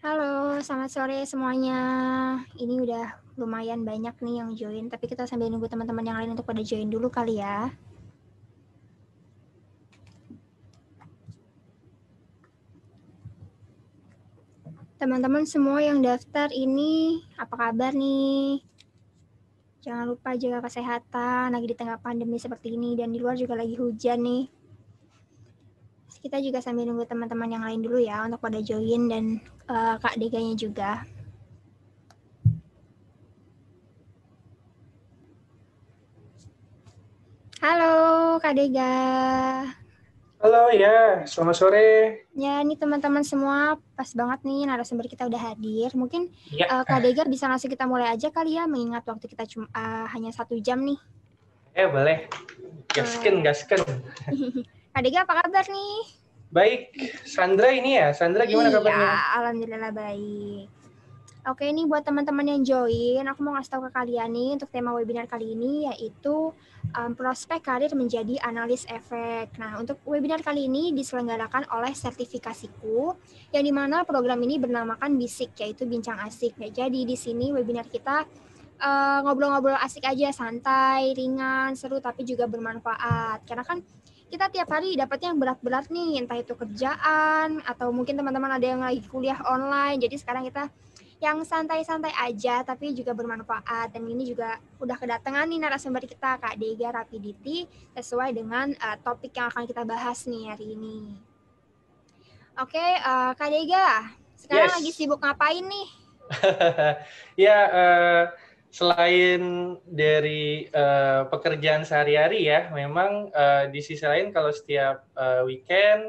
Halo, selamat sore semuanya. Ini udah lumayan banyak nih yang join, tapi kita sambil nunggu teman-teman yang lain untuk pada join dulu kali ya. Teman-teman semua yang daftar ini, apa kabar nih? Jangan lupa jaga kesehatan, lagi di tengah pandemi seperti ini, dan di luar juga lagi hujan nih. Kita juga sambil nunggu teman-teman yang lain dulu ya, untuk pada join dan Kak Deganya juga. Halo, Kak Dega. Halo ya, selamat sore. Ya, ini teman-teman semua pas banget nih narasumber kita udah hadir. Mungkin Ya, Kak Degar bisa langsung kita mulai aja kali ya, mengingat waktu kita cuma hanya 1 jam nih. boleh. Gasken, Boleh. gasken. Kak Degar apa kabar nih? Baik, Sandra ini ya. Sandra gimana Iya, kabarnya? alhamdulillah baik. Oke, ini buat teman-teman yang join, aku mau ngasih tahu ke kalian nih untuk tema webinar kali ini yaitu prospek karir menjadi analis efek. Nah, untuk webinar kali ini diselenggarakan oleh Sertifikasiku, yang dimana program ini bernamakan BISIK, yaitu Bincang Asik. Nah, jadi di sini webinar kita ngobrol-ngobrol asik aja, santai, ringan, seru, tapi juga bermanfaat. Karena kan kita tiap hari dapatnya yang berat-berat nih, entah itu kerjaan, atau mungkin teman-teman ada yang lagi kuliah online. Jadi sekarang kita yang santai-santai aja tapi juga bermanfaat, dan ini juga udah kedatangan nih narasumber kita Kak Dega Rapidity sesuai dengan topik yang akan kita bahas nih hari ini. Oke, Kak Dega, sekarang lagi Yes. sibuk ngapain nih? Ya, selain dari pekerjaan sehari-hari ya, memang di sisi lain kalau setiap weekend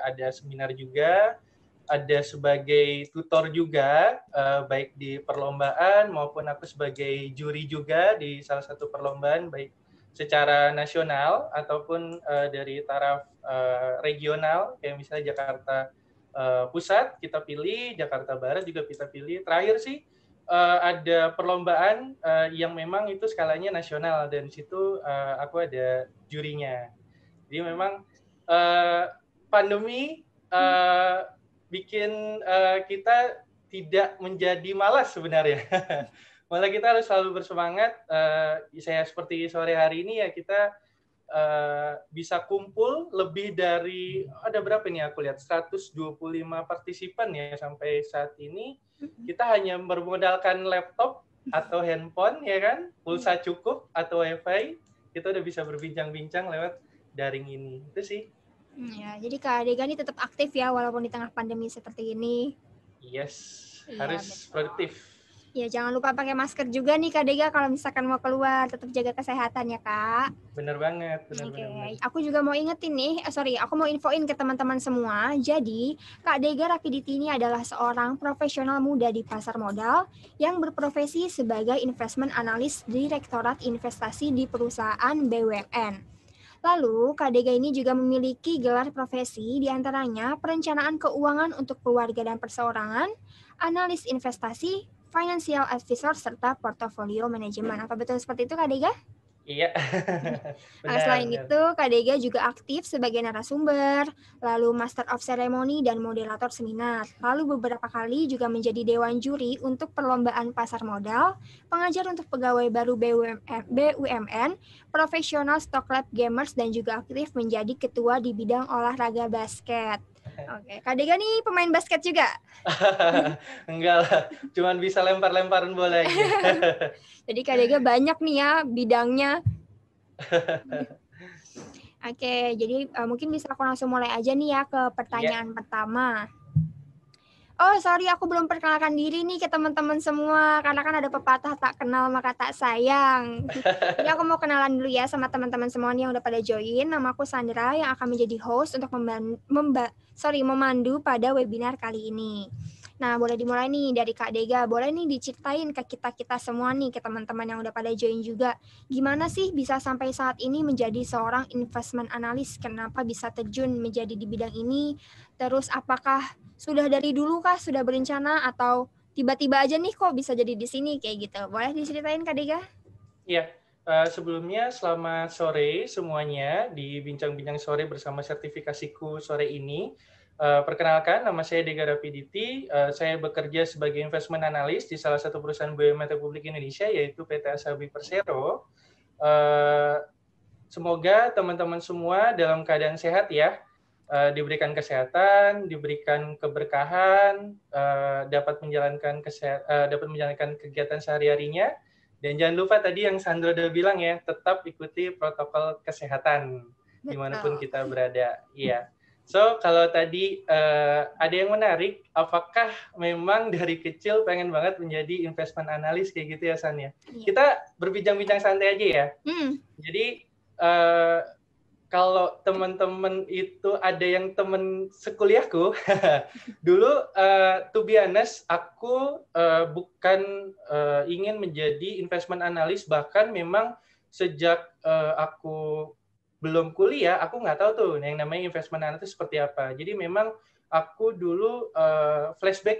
ada seminar juga, ada sebagai tutor juga, baik di perlombaan maupun aku sebagai juri juga di salah satu perlombaan, baik secara nasional ataupun dari taraf regional, kayak misalnya Jakarta Pusat kita pilih, Jakarta Barat juga kita pilih. Terakhir sih ada perlombaan yang memang itu skalanya nasional, dan di situ aku ada jurinya. Jadi memang pandemi bikin kita tidak menjadi malas sebenarnya. Malah kita harus selalu bersemangat. Saya seperti sore hari ini ya, kita bisa kumpul lebih dari, ada berapa nih aku lihat, 125 partisipan ya sampai saat ini. Kita hanya bermodalkan laptop atau handphone ya kan, pulsa cukup atau wifi, kita udah bisa berbincang-bincang lewat daring ini. Itu sih. Ya, jadi Kak Dega ini tetap aktif ya walaupun di tengah pandemi seperti ini. Yes, Iya, harus betul. produktif. Ya, jangan lupa pakai masker juga nih Kak Dega kalau misalkan mau keluar, tetap jaga kesehatan ya Kak. Bener banget, Oke, bener. aku juga mau ingetin nih, aku mau infoin ke teman-teman semua. Jadi, Kak Dega Rapidity ini adalah seorang profesional muda di pasar modal yang berprofesi sebagai investment analyst Direktorat Investasi di perusahaan BUMN. Lalu, Kak Dega ini juga memiliki gelar profesi diantaranya perencanaan keuangan untuk keluarga dan perseorangan, analis investasi, financial advisor, serta portofolio manajemen. Apa betul seperti itu Kak Dega? Iya. Nah, Benar, selain benar. itu, Kak Dega juga aktif sebagai narasumber, lalu Master of Ceremony dan moderator seminar. Lalu beberapa kali juga menjadi dewan juri untuk perlombaan pasar modal, pengajar untuk pegawai baru BUMN, profesional stock lab gamers, dan juga aktif menjadi ketua di bidang olahraga basket. Oke, Kak Dega nih pemain basket juga. Enggak lah, cuman bisa lempar-lemparan bola aja. Jadi Kak Dega banyak nih ya bidangnya. Oke, jadi mungkin bisa aku langsung mulai aja nih ya ke Iya. pertanyaan pertama. Oh, sorry aku belum perkenalkan diri nih ke teman-teman semua, karena kan ada pepatah tak kenal maka tak sayang. Jadi aku mau kenalan dulu ya sama teman-teman semua nih yang udah pada join. Nama aku Sandra yang akan menjadi host untuk memandu pada webinar kali ini. Nah, boleh dimulai nih dari Kak Dega. Boleh nih diceritain ke kita-kita semua nih, ke teman-teman yang udah pada join juga. Gimana sih bisa sampai saat ini menjadi seorang investment analyst? Kenapa bisa terjun menjadi di bidang ini? Terus apakah sudah dari dulu kah sudah berencana atau tiba-tiba aja nih kok bisa jadi di sini kayak gitu? Boleh diceritain Kak Dega? Iya, sebelumnya selamat sore semuanya di bincang-bincang sore bersama sertifikasiku sore ini. Perkenalkan, nama saya Dega Rapidity. Saya bekerja sebagai investment analyst di salah satu perusahaan BUMN Republik Indonesia, yaitu PT Asabi Persero. Semoga teman-teman semua dalam keadaan sehat ya, diberikan kesehatan, diberikan keberkahan, dapat menjalankan kegiatan sehari-harinya. Dan jangan lupa tadi yang Sandra udah bilang ya, tetap ikuti protokol kesehatan dimanapun kita berada. Iya. So, kalau tadi ada yang menarik, apakah memang dari kecil pengen banget menjadi investment analis kayak gitu ya, San ya? Iya. Kita berbincang-bincang santai aja ya. Jadi, kalau teman-teman itu ada yang teman sekuliahku, dulu to be honest, aku bukan ingin menjadi investment analis, bahkan memang sejak aku belum kuliah, aku nggak tahu tuh yang namanya investment analysis seperti apa. Jadi memang aku dulu flashback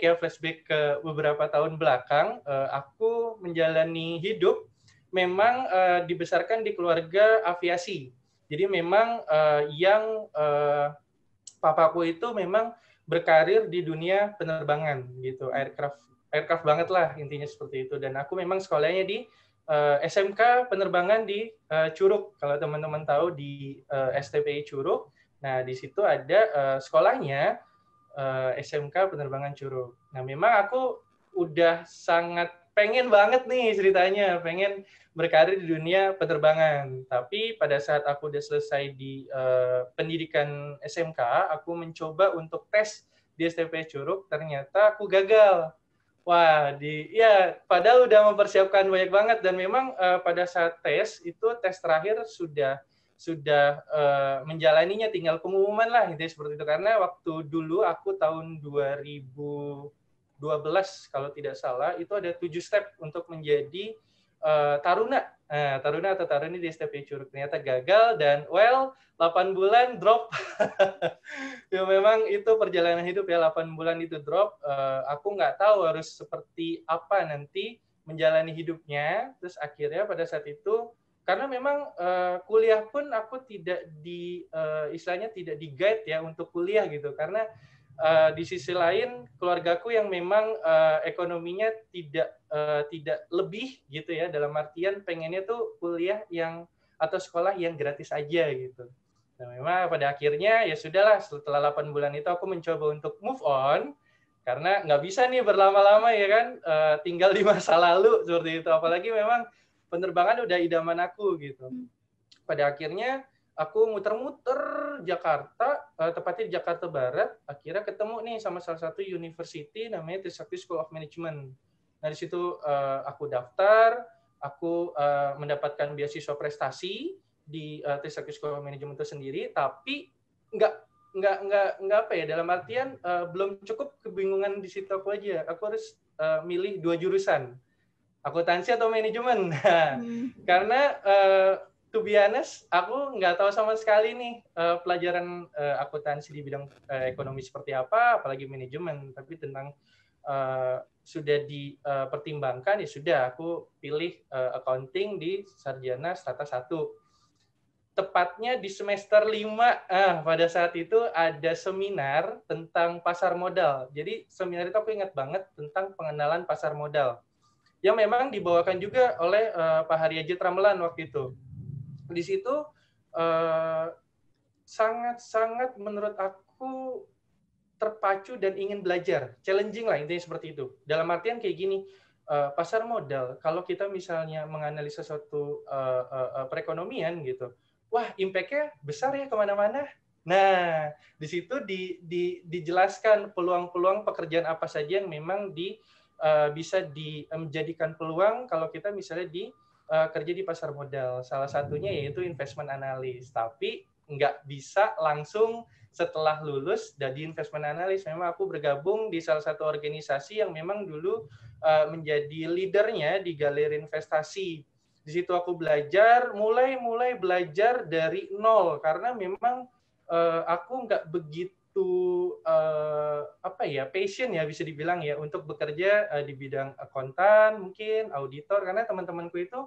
ke beberapa tahun belakang, aku menjalani hidup memang dibesarkan di keluarga aviasi. Jadi memang yang papaku itu memang berkarir di dunia penerbangan gitu, aircraft banget lah intinya seperti itu. Dan aku memang sekolahnya di SMK penerbangan di Curug, kalau teman-teman tahu di STPI Curug. Nah, di situ ada sekolahnya SMK penerbangan Curug. Nah, memang aku udah sangat pengen banget nih ceritanya, pengen berkarir di dunia penerbangan. Tapi pada saat aku udah selesai di pendidikan SMK, aku mencoba untuk tes di STPI Curug, ternyata aku gagal. Wah, padahal udah mempersiapkan banyak banget, dan memang pada saat tes terakhir sudah menjalaninya, tinggal pengumuman lah gitu seperti itu. Karena waktu dulu aku tahun 2012 kalau tidak salah, itu ada 7 step untuk menjadi taruna. Nah, taruna atau taruni di STPI Curug, ternyata gagal, dan 8 bulan drop. Ya memang itu perjalanan hidup ya, 8 bulan itu drop. Aku nggak tahu harus seperti apa nanti menjalani hidupnya. Terus akhirnya pada saat itu, karena memang kuliah pun aku tidak istilahnya tidak di guide ya untuk kuliah gitu, karena di sisi lain keluargaku yang memang ekonominya tidak lebih gitu ya, dalam artian pengennya tuh kuliah yang atau sekolah yang gratis aja gitu. Nah, memang pada akhirnya ya sudahlah, setelah 8 bulan itu aku mencoba untuk move on, karena nggak bisa nih berlama-lama ya kan, tinggal di masa lalu seperti itu. Apalagi memang penerbangan udah idaman aku gitu. Pada akhirnya aku muter-muter Jakarta, tepatnya di Jakarta Barat, akhirnya ketemu nih sama salah satu university namanya Trisakti School of Management. Nah, di situ aku daftar, aku mendapatkan beasiswa prestasi di Trisakti School of Management itu sendiri, tapi nggak apa ya, dalam artian belum cukup, kebingungan di situ aku aja. Aku harus milih 2 jurusan, akuntansi atau manajemen. Karena to be honest, aku nggak tahu sama sekali nih pelajaran akuntansi di bidang ekonomi seperti apa, apalagi manajemen. Tapi tentang sudah dipertimbangkan, ya sudah, aku pilih accounting di Sarjana Strata 1. Tepatnya di semester 5, pada saat itu ada seminar tentang pasar modal. Jadi seminar itu aku ingat banget tentang pengenalan pasar modal, yang memang dibawakan juga oleh Pak Haryadi Tramelan waktu itu. Di situ sangat-sangat menurut aku terpacu dan ingin belajar, challenging lah intinya seperti itu. Dalam artian kayak gini, pasar modal, kalau kita misalnya menganalisa suatu perekonomian gitu, wah impact-nya besar ya kemana-mana. Nah, di situ dijelaskan peluang-peluang pekerjaan apa saja yang memang bisa dijadikan peluang kalau kita misalnya kerja di pasar modal. Salah satunya yaitu investment analyst. Tapi nggak bisa langsung setelah lulus jadi investment analyst. Memang aku bergabung di salah satu organisasi yang memang dulu menjadi leadernya di galeri investasi. Di situ aku belajar, mulai belajar dari nol, karena memang aku nggak begitu passion ya, bisa dibilang ya, untuk bekerja di bidang akuntan, mungkin auditor, karena teman-temanku itu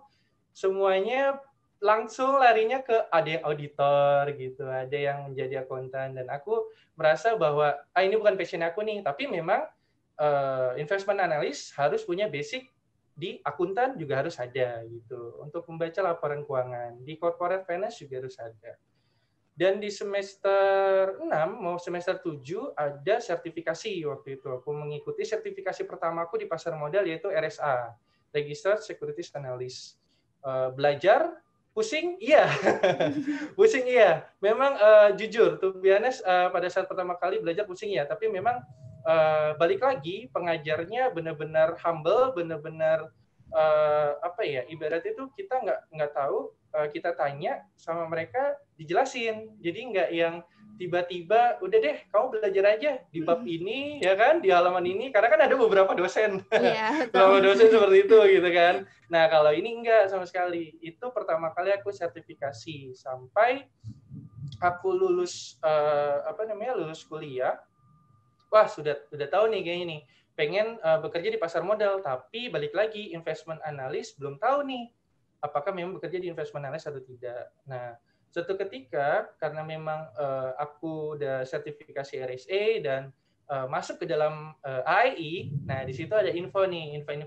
semuanya langsung larinya ke ada yang auditor gitu, ada yang menjadi akuntan, dan aku merasa bahwa ini bukan passion aku nih, tapi memang investment analyst harus punya basic di akuntan juga harus ada gitu untuk membaca laporan keuangan, di corporate finance juga harus ada. Dan di semester 6 mau semester 7 ada sertifikasi waktu itu. Aku mengikuti sertifikasi pertamaku di pasar modal yaitu RSA, Registered Securities Analyst. Belajar pusing, iya. Pusing, iya. Memang jujur, to be honest, pada saat pertama kali belajar pusing ya, tapi memang balik lagi pengajarnya benar-benar humble, benar-benar apa ya, ibaratnya itu kita nggak tahu, kita tanya sama mereka dijelasin, jadi nggak yang tiba-tiba udah deh kamu belajar aja di bab ini ya kan, di halaman ini, karena kan ada beberapa dosen beberapa dosen seperti itu gitu kan. Nah kalau ini enggak sama sekali. Itu pertama kali aku sertifikasi sampai aku lulus lulus kuliah. Wah sudah tahu nih kayaknya nih pengen bekerja di pasar modal, tapi balik lagi investment analyst belum tahu nih apakah memang bekerja di investment analyst atau tidak. Nah, suatu ketika karena memang aku udah sertifikasi RSA dan masuk ke dalam AII, nah di situ ada info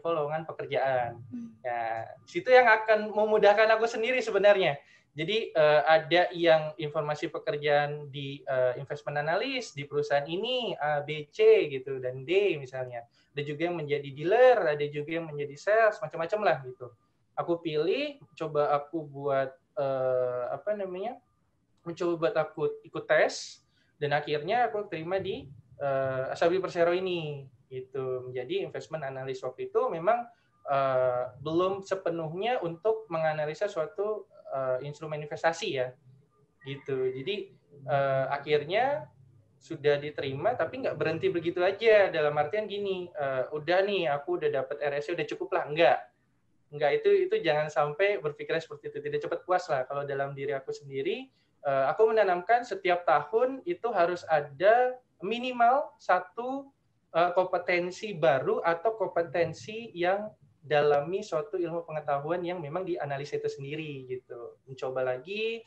lowongan pekerjaan. Nah, di situ yang akan memudahkan aku sendiri sebenarnya. Jadi ada yang informasi pekerjaan di investment analyst di perusahaan ini A, B, C gitu, dan D misalnya. Ada juga yang menjadi dealer, ada juga yang menjadi sales, macam-macam lah gitu. Aku pilih, coba aku buat mencoba buat aku ikut tes, dan akhirnya aku terima di Asabri Persero ini gitu, menjadi investment analyst. Waktu itu memang belum sepenuhnya untuk menganalisa suatu instrumen investasi ya gitu. Jadi akhirnya sudah diterima, tapi nggak berhenti begitu aja, dalam artian gini, udah nih aku udah dapat RSC udah cukup lah, enggak, itu jangan sampai berpikirnya seperti itu, tidak cepat puas lah. Kalau dalam diri aku sendiri, aku menanamkan setiap tahun itu harus ada minimal satu kompetensi baru atau kompetensi yang dalami suatu ilmu pengetahuan yang memang dianalisa itu sendiri gitu. Mencoba lagi,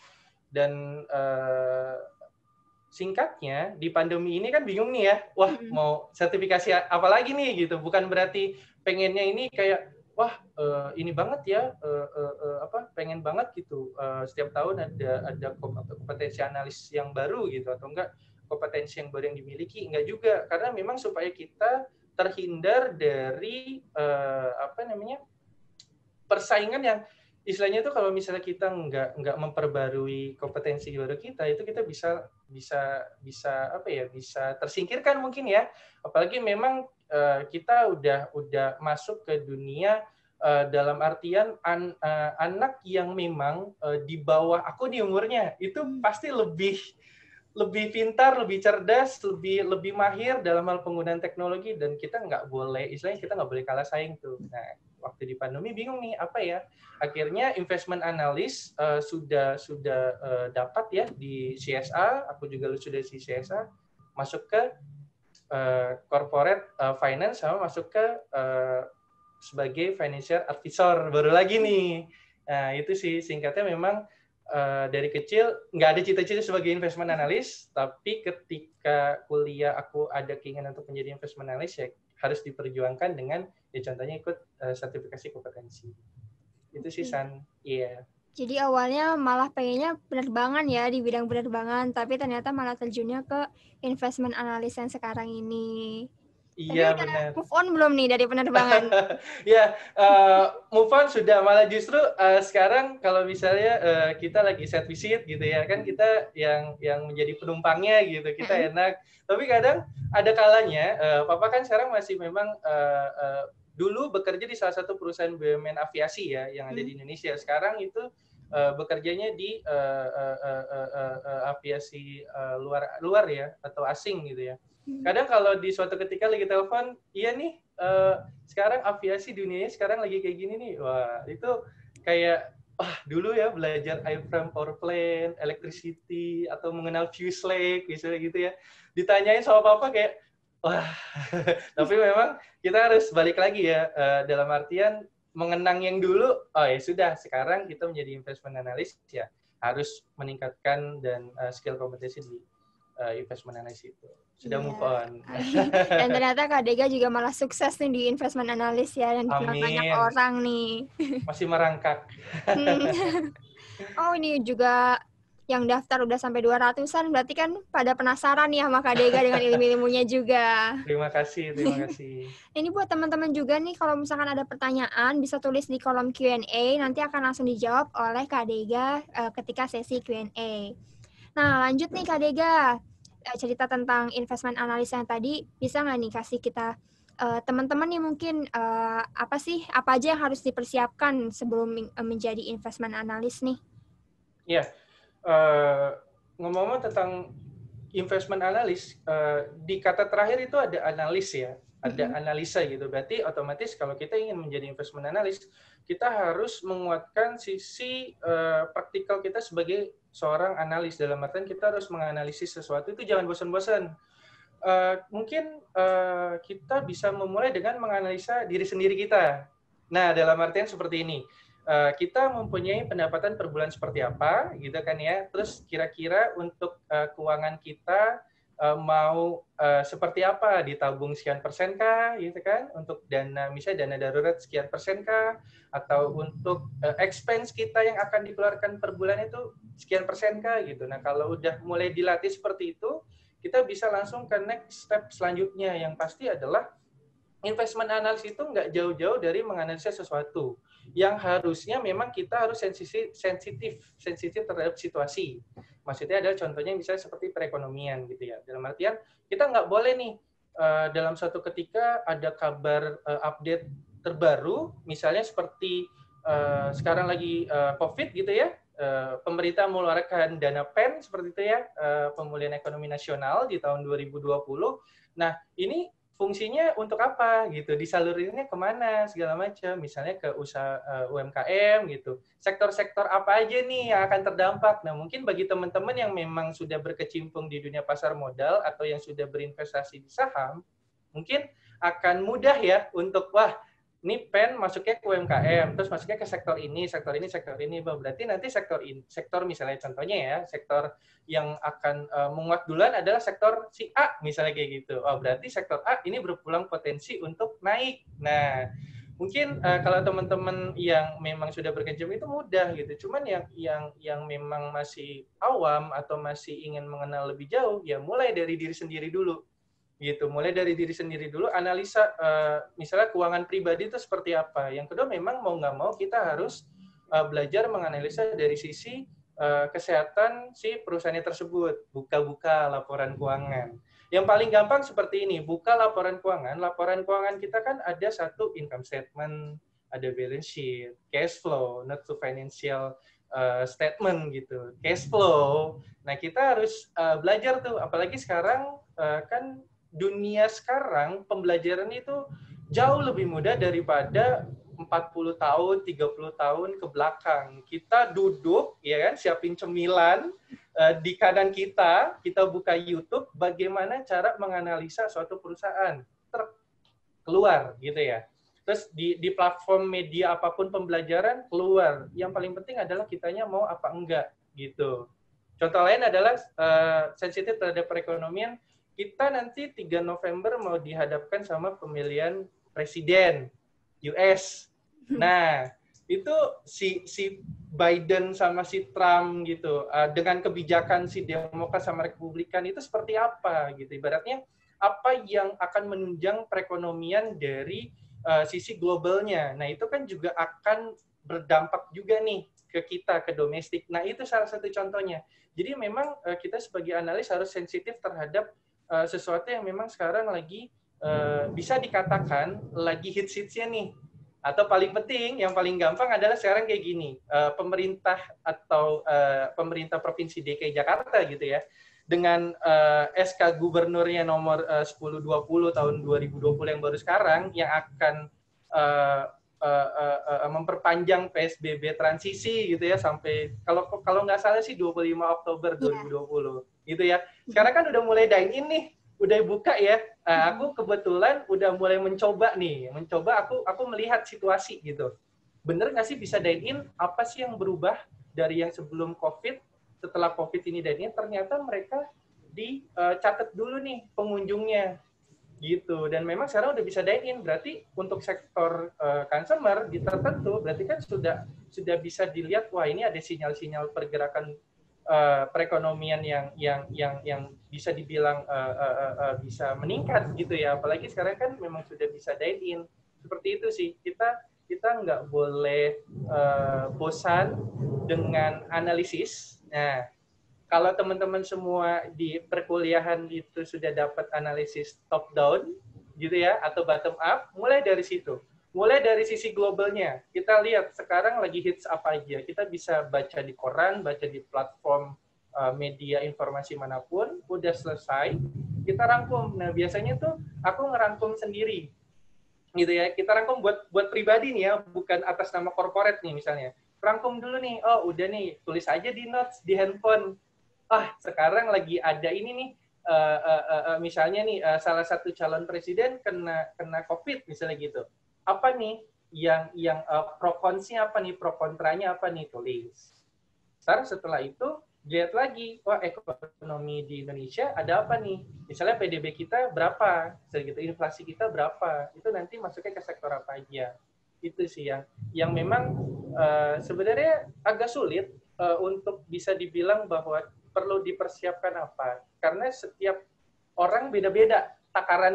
dan singkatnya di pandemi ini kan bingung nih ya, wah mau sertifikasi apa lagi nih gitu. Bukan berarti pengennya ini kayak wah ini banget ya, pengen banget gitu setiap tahun ada kompetensi analis yang baru gitu, atau enggak kompetensi yang baru yang dimiliki, enggak juga, karena memang supaya kita terhindar dari persaingan yang istilahnya itu kalau misalnya kita nggak memperbarui kompetensi baru kita, itu kita bisa tersingkirkan mungkin ya. Apalagi memang kita udah masuk ke dunia dalam artian anak yang memang di bawah aku di umurnya itu pasti lebih pintar, lebih cerdas, lebih mahir dalam hal penggunaan teknologi, dan kita nggak boleh kalah saing tuh. Nah, waktu di pandemi bingung nih apa ya. Akhirnya investment analyst sudah dapat ya di CSA, aku juga lulus sudah di CSA, masuk ke corporate finance, sama masuk ke sebagai financial advisor baru lagi nih. Nah, itu sih singkatnya. Memang dari kecil nggak ada cita-cita sebagai investment analyst, tapi ketika kuliah aku ada keinginan untuk menjadi investment analyst, ya harus diperjuangkan dengan ya contohnya ikut sertifikasi kompetensi. Itu sih San. Iya. Jadi awalnya malah pengennya penerbangan ya, di bidang penerbangan, tapi ternyata malah terjunnya ke investment analyst yang sekarang ini. Iya, tapi benar. Move on belum nih dari penerbangan? Ya, move on sudah, malah justru sekarang kalau misalnya kita lagi set visit gitu ya, kan kita yang menjadi penumpangnya gitu, kita enak. Tapi kadang ada kalanya, Papa kan sekarang masih memang dulu bekerja di salah satu perusahaan BUMN aviasi ya yang ada di Indonesia. Sekarang itu bekerjanya di aviasi luar ya, atau asing gitu ya. Kadang kalau di suatu ketika lagi telepon, iya nih sekarang aviasi dunianya sekarang lagi kayak gini nih, wah itu kayak dulu ya belajar airframe power plant, electricity, atau mengenal fuselage misalnya gitu ya, ditanyain sama Papa kayak wah. Tapi memang kita harus balik lagi ya, dalam artian mengenang yang dulu, oh ya sudah, sekarang kita menjadi investment analyst ya harus meningkatkan dan skill kompetensi di investment analyst itu. Sudah move Iya. on. Dan ternyata Kak Dega juga malah sukses nih di investment analyst ya, dan dikenal banyak Amin. orang nih. Masih merangkak. Oh, ini juga yang daftar udah sampai 200-an, berarti kan pada penasaran ya sama Kak Dega dengan ilmu-ilmunya juga. Terima kasih, terima kasih. Ini buat teman-teman juga nih, kalau misalkan ada pertanyaan, bisa tulis di kolom Q&A, nanti akan langsung dijawab oleh Kak Dega ketika sesi Q&A. Nah, lanjut nih Kak Dega, cerita tentang investment analyst yang tadi, bisa nggak nih kasih kita teman-teman nih mungkin apa aja yang harus dipersiapkan sebelum menjadi investment analyst nih? Iya, ngomong-ngomong tentang investment analyst, di kata terakhir itu ada analis ya, ada analisa gitu. Berarti otomatis kalau kita ingin menjadi investment analyst, kita harus menguatkan sisi praktikal kita sebagai seorang analis. Dalam artian kita harus menganalisis sesuatu itu jangan bosan-bosan. Mungkin kita bisa memulai dengan menganalisa diri sendiri kita. Nah, dalam artian seperti ini. Kita mempunyai pendapatan per bulan seperti apa, gitu kan ya. Terus kira-kira untuk keuangan kita mau seperti apa, ditabung sekian persen kah, gitu kan? Untuk dana, misalnya dana darurat sekian persen kah? Atau untuk expense kita yang akan dikeluarkan per bulan itu sekian persen kah, gitu. Nah, kalau udah mulai dilatih seperti itu, kita bisa langsung ke next step selanjutnya, yang pasti adalah investment analysis itu nggak jauh-jauh dari menganalisa sesuatu yang harusnya memang kita harus sensitif terhadap situasi. Maksudnya adalah contohnya misalnya seperti perekonomian gitu ya. Dalam artian kita nggak boleh nih dalam suatu ketika ada kabar update terbaru, misalnya seperti sekarang lagi COVID gitu ya, pemerintah mengeluarkan dana PEN seperti itu ya, pemulihan ekonomi nasional di tahun 2020. Nah, ini fungsinya untuk apa gitu, disalurinnya kemana segala macam, misalnya ke usaha UMKM gitu, sektor-sektor apa aja nih yang akan terdampak. Nah, mungkin bagi teman-teman yang memang sudah berkecimpung di dunia pasar modal atau yang sudah berinvestasi di saham, mungkin akan mudah ya untuk ini PEN masuknya ke UMKM, terus masuknya ke sektor ini, sektor ini, sektor ini. Berarti nanti sektor misalnya contohnya ya, sektor yang akan menguat duluan adalah sektor si A, misalnya kayak gitu. Oh, berarti sektor A ini berpeluang potensi untuk naik. Nah, mungkin kalau teman-teman yang memang sudah berkecimpung itu mudah gitu. Cuman yang memang masih awam atau masih ingin mengenal lebih jauh, ya mulai dari diri sendiri dulu. Gitu, mulai dari diri sendiri dulu, analisa misalnya keuangan pribadi itu seperti apa. Yang kedua, memang mau nggak mau kita harus belajar menganalisa dari sisi kesehatan si perusahaannya tersebut, buka-buka laporan keuangan. Yang paling gampang seperti ini, buka laporan keuangan kita kan ada satu income statement, ada balance sheet, cash flow, not to financial statement gitu, cash flow. Nah, kita harus belajar tuh, apalagi sekarang kan dunia sekarang pembelajaran itu jauh lebih mudah daripada 40 tahun, 30 tahun ke belakang. Kita duduk, ya kan, siapin cemilan, di kanan kita buka YouTube, bagaimana cara menganalisa suatu perusahaan. Keluar, gitu ya. Terus di platform media apapun pembelajaran, keluar. Yang paling penting adalah kitanya mau apa enggak, gitu. Contoh lain adalah sensitif terhadap perekonomian. Kita nanti 3 November mau dihadapkan sama pemilihan presiden US. Nah, itu si Biden sama si Trump gitu, dengan kebijakan si Demokrat sama Republikan itu seperti apa gitu. Ibaratnya apa yang akan menunjang perekonomian dari sisi globalnya. Nah, itu kan juga akan berdampak juga nih ke kita, ke domestik. Nah, itu salah satu contohnya. Jadi memang kita sebagai analis harus sensitif terhadap sesuatu yang memang sekarang lagi bisa dikatakan lagi hits-hitsnya nih. Atau paling penting, yang paling gampang adalah sekarang kayak gini, pemerintah atau pemerintah Provinsi DKI Jakarta gitu ya, dengan SK Gubernurnya nomor 1020 tahun 2020 yang baru sekarang, yang akan memperpanjang PSBB transisi gitu ya, sampai kalau nggak salah sih 25 Oktober 2020 gitu ya. Sekarang kan udah mulai dine in nih, udah buka ya. Aku kebetulan udah mulai mencoba aku melihat situasi gitu. bener nggak sih bisa dine in? Apa sih yang berubah dari yang sebelum COVID, setelah COVID ini dine in? Ternyata mereka dicatat dulu nih pengunjungnya gitu. Dan memang sekarang udah bisa dine in, berarti untuk sektor consumer di tertentu berarti kan sudah bisa dilihat, wah ini ada sinyal-sinyal pergerakan perekonomian yang bisa dibilang bisa meningkat gitu ya. Apalagi sekarang kan memang sudah bisa dine in. Seperti itu sih. Kita nggak boleh bosan dengan analisis. Nah, kalau teman-teman semua di perkuliahan itu sudah dapat analisis top down gitu ya atau bottom up, mulai dari situ. Mulai dari sisi globalnya. Kita lihat sekarang lagi hits apa aja. Kita bisa baca di koran, baca di platform media informasi manapun, udah selesai, kita rangkum. Nah, biasanya tuh aku ngerangkum sendiri gitu ya. Kita rangkum buat pribadi nih ya, bukan atas nama corporate nih misalnya. Rangkum dulu nih, oh udah nih, tulis aja di notes di handphone. Sekarang lagi ada ini nih, misalnya nih salah satu calon presiden kena COVID misalnya gitu. Apa nih yang pro kontra apa nih, pro kontranya apa nih, tulis. Setelah itu lihat lagi, wah ekonomi di Indonesia ada apa nih? Misalnya PDB kita berapa, segitu inflasi kita berapa, itu nanti masuknya ke sektor apa aja. Itu sih yang memang sebenarnya agak sulit untuk bisa dibilang bahwa perlu dipersiapkan apa, karena setiap orang beda-beda takaran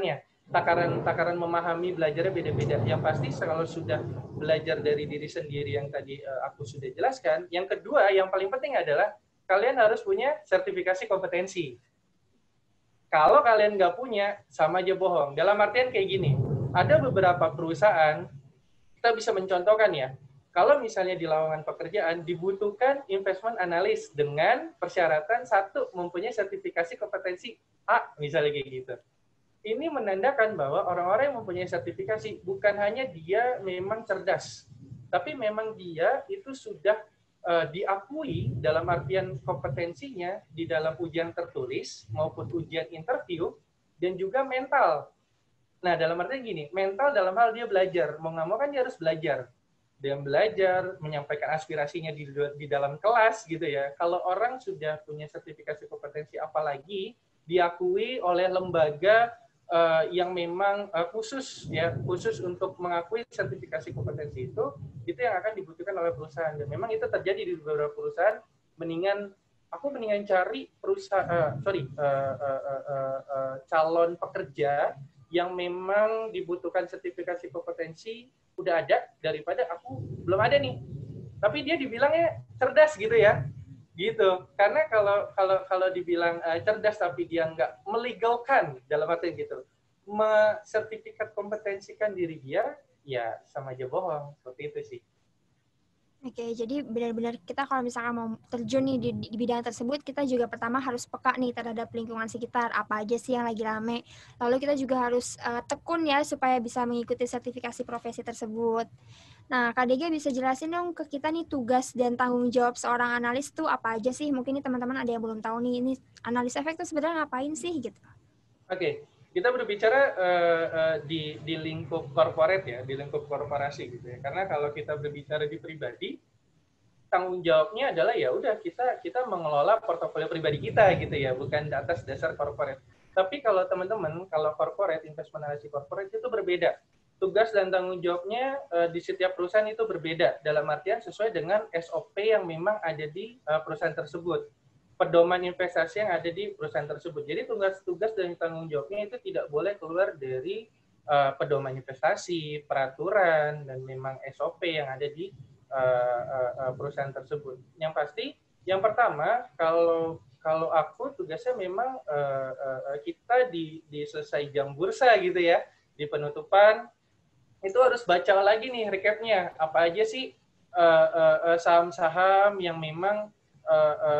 memahami belajarnya beda-beda. Yang pasti kalau sudah belajar dari diri sendiri yang tadi aku sudah jelaskan, yang kedua yang paling penting adalah kalian harus punya sertifikasi kompetensi. Kalau kalian nggak punya, sama aja bohong. Dalam artian kayak gini, ada beberapa perusahaan, kita bisa mencontohkan ya, kalau misalnya di lowongan pekerjaan dibutuhkan investment analyst dengan persyaratan satu, mempunyai sertifikasi kompetensi A, misalnya kayak gitu. Ini menandakan bahwa orang-orang yang mempunyai sertifikasi bukan hanya dia memang cerdas, tapi memang dia itu sudah diakui dalam artian kompetensinya di dalam ujian tertulis maupun ujian interview, dan juga mental. Nah, dalam artian gini, mental dalam hal dia belajar, mau nggak mau kan dia harus belajar. Dia belajar, menyampaikan aspirasinya di dalam kelas gitu ya. Kalau orang sudah punya sertifikasi kompetensi, apalagi diakui oleh lembaga yang memang khusus untuk mengakui sertifikasi kompetensi itu yang akan dibutuhkan oleh perusahaan. Dan memang itu terjadi di beberapa perusahaan. Aku mendingan cari calon pekerja yang memang dibutuhkan sertifikasi kompetensi udah ada, daripada aku belum ada nih. Tapi dia dibilangnya cerdas gitu ya. Gitu. Karena kalau dibilang cerdas tapi dia nggak melegalkan dalam arti gitu, sertifikat kompetensikan diri dia, ya sama aja bohong. Seperti itu sih. Oke, jadi benar-benar kita kalau misalkan mau terjun nih di bidang tersebut, kita juga pertama harus peka nih terhadap lingkungan sekitar, apa aja sih yang lagi rame. Lalu kita juga harus tekun ya supaya bisa mengikuti sertifikasi profesi tersebut. Nah, Kak Dega bisa jelasin dong ke kita nih tugas dan tanggung jawab seorang analis tuh apa aja sih? Mungkin nih teman-teman ada yang belum tahu nih, ini analis efek tuh sebenarnya ngapain sih gitu. Oke. Kita berbicara di lingkup corporate ya, di lingkup korporasi gitu ya. Karena kalau kita berbicara di pribadi, tanggung jawabnya adalah ya udah kita mengelola portofolio pribadi kita gitu ya, bukan di atas dasar corporate. Tapi kalau teman-teman, kalau corporate, investment analysis corporate itu berbeda. Tugas dan tanggung jawabnya di setiap perusahaan itu berbeda, dalam artian sesuai dengan SOP yang memang ada di perusahaan tersebut, pedoman investasi yang ada di perusahaan tersebut. Jadi tugas dan tanggung jawabnya itu tidak boleh keluar dari pedoman investasi, peraturan, dan memang SOP yang ada di perusahaan tersebut. Yang pasti, yang pertama, kalau aku tugasnya memang kita di selesai jam bursa gitu ya, di penutupan itu harus baca lagi nih recapnya, apa aja sih saham-saham yang memang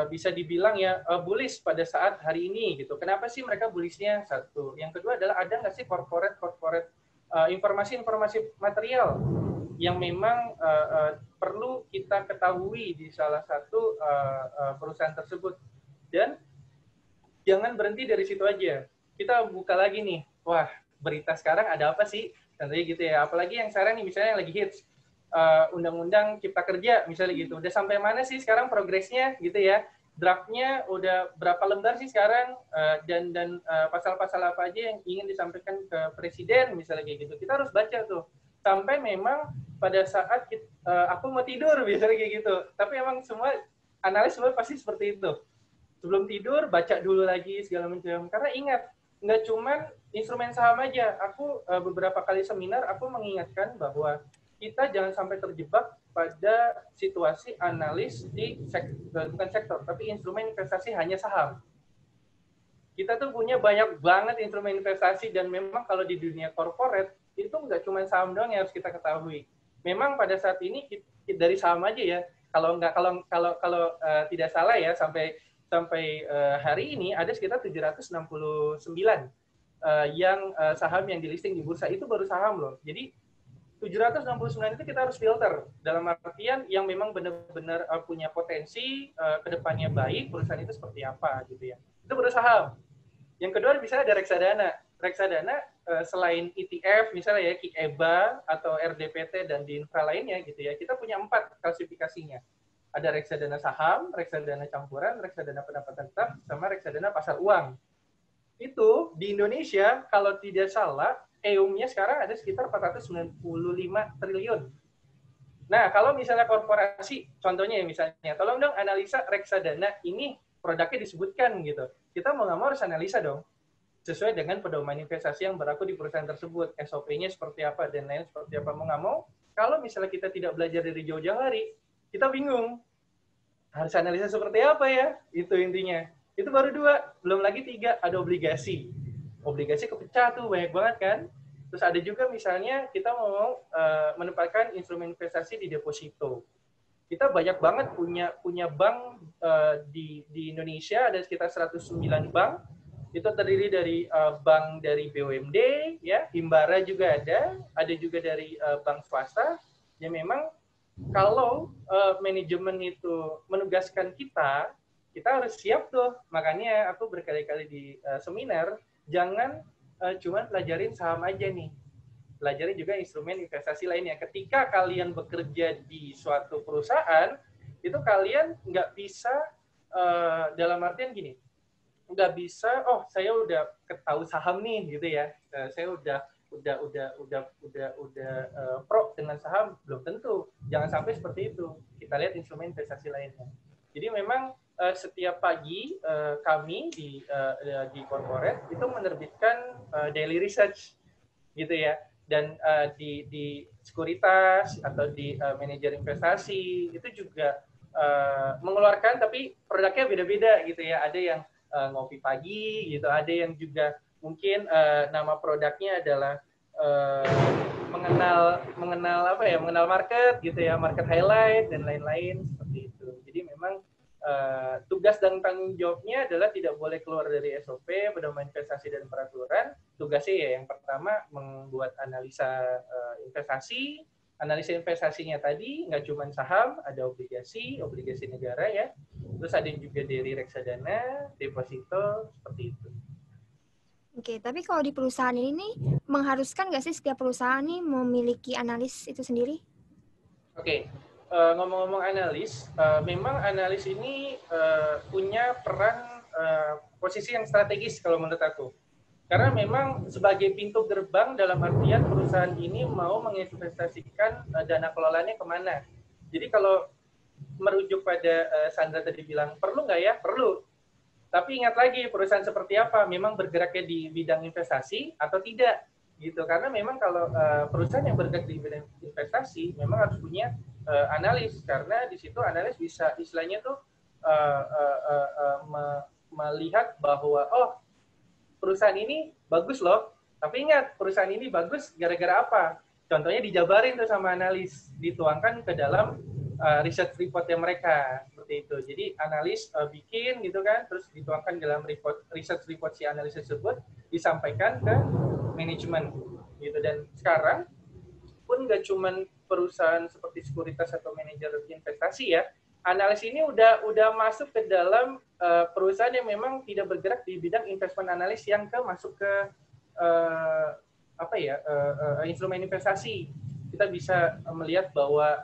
bisa dibilang ya bullish pada saat hari ini gitu. Kenapa sih mereka bullishnya? Satu. Yang kedua adalah ada nggak sih corporate informasi-informasi material yang memang perlu kita ketahui di salah satu perusahaan tersebut. Dan jangan berhenti dari situ aja. Kita buka lagi nih, wah berita sekarang ada apa sih? Tentunya gitu ya. Apalagi yang sekarang nih misalnya yang lagi hits, Undang-Undang Cipta Kerja misalnya gitu. Udah sampai mana sih sekarang progresnya gitu ya? Draftnya udah berapa lembar sih sekarang, dan pasal-pasal apa aja yang ingin disampaikan ke presiden misalnya kayak gitu. Kita harus baca tuh sampai memang pada saat aku mau tidur misalnya kayak gitu. Tapi emang semua analis semua pasti seperti itu. Sebelum tidur baca dulu lagi segala macam. Karena ingat, nggak cuman instrumen saham aja. Aku beberapa kali seminar aku mengingatkan bahwa kita jangan sampai terjebak pada situasi analis di bukan sektor, tapi instrumen investasi hanya saham. Kita tuh punya banyak banget instrumen investasi, dan memang kalau di dunia corporate itu nggak cuma saham doang yang harus kita ketahui. Memang pada saat ini dari saham aja ya. Kalau tidak salah ya, sampai hari ini ada sekitar 769 yang saham yang di listing di bursa, itu baru saham loh. Jadi 769 itu kita harus filter, dalam artian yang memang benar-benar punya potensi kedepannya baik, perusahaan itu seperti apa gitu ya. Itu baru saham. Yang kedua bisa ada reksadana. Reksadana selain ETF misalnya ya, KIEBA atau RDPT dan di infra lainnya gitu ya, kita punya 4 klasifikasinya. Ada reksadana saham, reksadana campuran, reksadana pendapatan tetap, sama reksadana pasar uang. Itu di Indonesia kalau tidak salah EUM-nya sekarang ada sekitar 495 triliun. Nah, kalau misalnya korporasi, contohnya ya misalnya, tolong dong analisa reksadana ini produknya disebutkan gitu. Kita mau nggak mau harus analisa dong, sesuai dengan pedoman investasi yang berlaku di perusahaan tersebut. SOP-nya seperti apa, dan lain seperti apa. Mau nggak mau, kalau misalnya kita tidak belajar dari jauh-jauh hari, kita bingung. Harus analisa seperti apa ya? Itu intinya. Itu baru 2, belum lagi 3, ada obligasi. Obligasi kepecah tuh, banyak banget kan. Terus ada juga misalnya kita mau menempatkan instrumen investasi di deposito. Kita banyak banget punya bank di Indonesia, ada sekitar 109 bank. Itu terdiri dari bank dari BUMD, ya, Himbara juga ada juga dari bank swasta. Ya memang kalau manajemen itu menugaskan kita harus siap tuh. Makanya aku berkali-kali di seminar, jangan cuma pelajarin saham aja nih. Pelajari juga instrumen investasi lainnya. Ketika kalian bekerja di suatu perusahaan, itu kalian nggak bisa, dalam artian gini, nggak bisa, oh saya udah ketahui saham nih gitu ya, saya udah pro dengan saham. Belum tentu. Jangan sampai seperti itu. Kita lihat instrumen investasi lainnya. Jadi memang setiap pagi kami di corporate itu menerbitkan daily research gitu ya, dan di sekuritas atau di manajer investasi itu juga mengeluarkan, tapi produknya beda-beda gitu ya. Ada yang ngopi pagi gitu, ada yang juga mungkin nama produknya adalah mengenal market gitu ya, market highlight dan lain-lain seperti itu. Jadi memang tugas dan tanggung jawabnya adalah tidak boleh keluar dari SOP, pedoman investasi dan peraturan. Tugasnya ya yang pertama membuat analisa investasi. Analisa investasinya tadi nggak cuma saham, ada obligasi negara ya. Terus ada juga dari reksadana, deposito, seperti itu. Oke, tapi kalau di perusahaan ini nih, mengharuskan nggak sih setiap perusahaan nih memiliki analis itu sendiri? Oke, ngomong-ngomong analis, memang analis ini punya peran posisi yang strategis kalau menurut aku. Karena memang sebagai pintu gerbang, dalam artian perusahaan ini mau menginvestasikan dana kelolanya kemana. Jadi kalau merujuk pada Sandra tadi bilang, perlu nggak ya? Perlu. Tapi ingat lagi, perusahaan seperti apa? Memang bergeraknya di bidang investasi atau tidak? Gitu. Karena memang kalau perusahaan yang bergerak di bidang investasi, memang harus punya analis. Karena di situ analis bisa istilahnya tuh melihat bahwa, oh, perusahaan ini bagus loh. Tapi ingat, perusahaan ini bagus gara-gara apa? Contohnya dijabarin tuh sama analis, dituangkan ke dalam research reportnya mereka, seperti itu. Jadi analis bikin gitu kan, terus dituangkan dalam research report si analis tersebut, disampaikan ke manajemen gitu. Dan sekarang pun nggak cuma perusahaan seperti sekuritas atau manajer investasi ya, analis ini udah masuk ke dalam perusahaan yang memang tidak bergerak di bidang investment analis yang masuk ke instrumen investasi. kita bisa melihat bahwa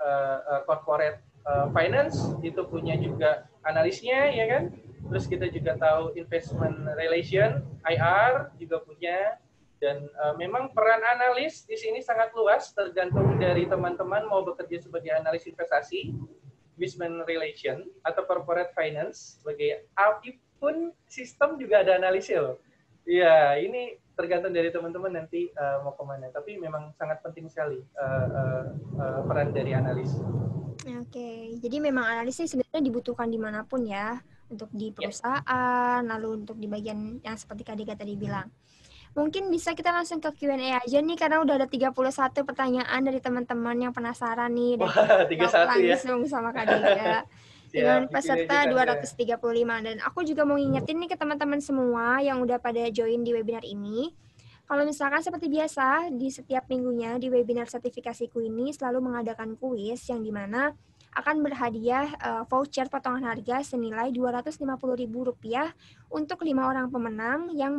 corporate finance itu punya juga analisnya, ya kan? Terus kita juga tahu investment relation, IR juga punya. Dan memang peran analis di sini sangat luas, tergantung dari teman-teman mau bekerja sebagai analis investasi, investment relation, atau corporate finance. Sebagai apapun sistem juga ada analisnya loh. Iya, ini tergantung dari teman-teman nanti mau kemana. Tapi memang sangat penting sekali peran dari analis. Oke, jadi memang analis ini sebenarnya dibutuhkan dimanapun ya, untuk di perusahaan, lalu untuk di bagian yang seperti Kak Dika tadi bilang. Mungkin bisa kita langsung ke Q&A aja nih, karena udah ada 31 pertanyaan dari teman-teman yang penasaran nih, dan Wah, 31 ya? langsung sama Kak Dika. Dengan Siap, peserta aja, 235. Dan aku juga mau ngingetin nih ke teman-teman semua yang udah pada join di webinar ini, kalau misalkan seperti biasa, di setiap minggunya di webinar sertifikasiku ini selalu mengadakan kuis yang dimana akan berhadiah voucher potongan harga senilai Rp250.000 untuk 5 orang pemenang yang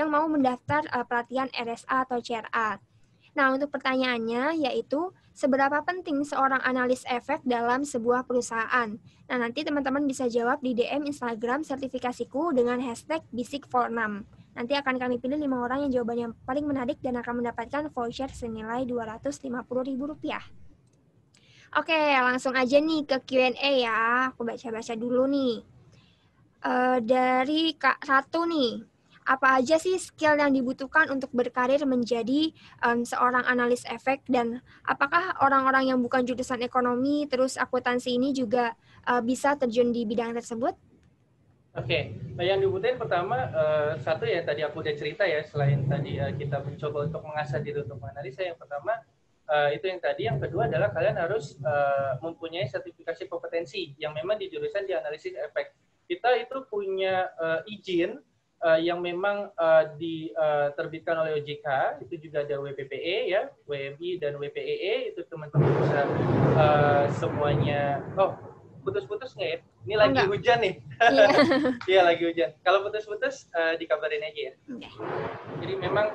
mau mendaftar pelatihan RSA atau CRA. Nah, untuk pertanyaannya yaitu, seberapa penting seorang analis efek dalam sebuah perusahaan? Nah, nanti teman-teman bisa jawab di DM Instagram sertifikasiku dengan hashtag bisik46. Nanti akan kami pilih 5 orang yang jawabannya paling menarik dan akan mendapatkan voucher senilai Rp250.000. Oke, langsung aja nih ke Q&A ya. Aku baca-baca dulu nih. Dari Kak Ratu nih, apa aja sih skill yang dibutuhkan untuk berkarir menjadi seorang analis efek, dan apakah orang-orang yang bukan jurusan ekonomi terus akuntansi ini juga bisa terjun di bidang tersebut? Oke, nah yang dibutuhin pertama, satu ya tadi aku udah cerita ya, selain tadi kita mencoba untuk mengasah diri untuk menganalisa, yang pertama itu yang tadi, yang kedua adalah kalian harus mempunyai sertifikasi kompetensi yang memang di jurusan di analisis efek. Kita itu punya izin yang memang diterbitkan oleh OJK, itu juga ada WPPE ya, WMI dan WPEE, itu teman-teman bisa semuanya. Oh, putus-putus nggak ya? Ini lagi enggak. Hujan nih. Iya. Iya, lagi hujan. Kalau putus-putus dikabarin aja ya. Okay. Jadi memang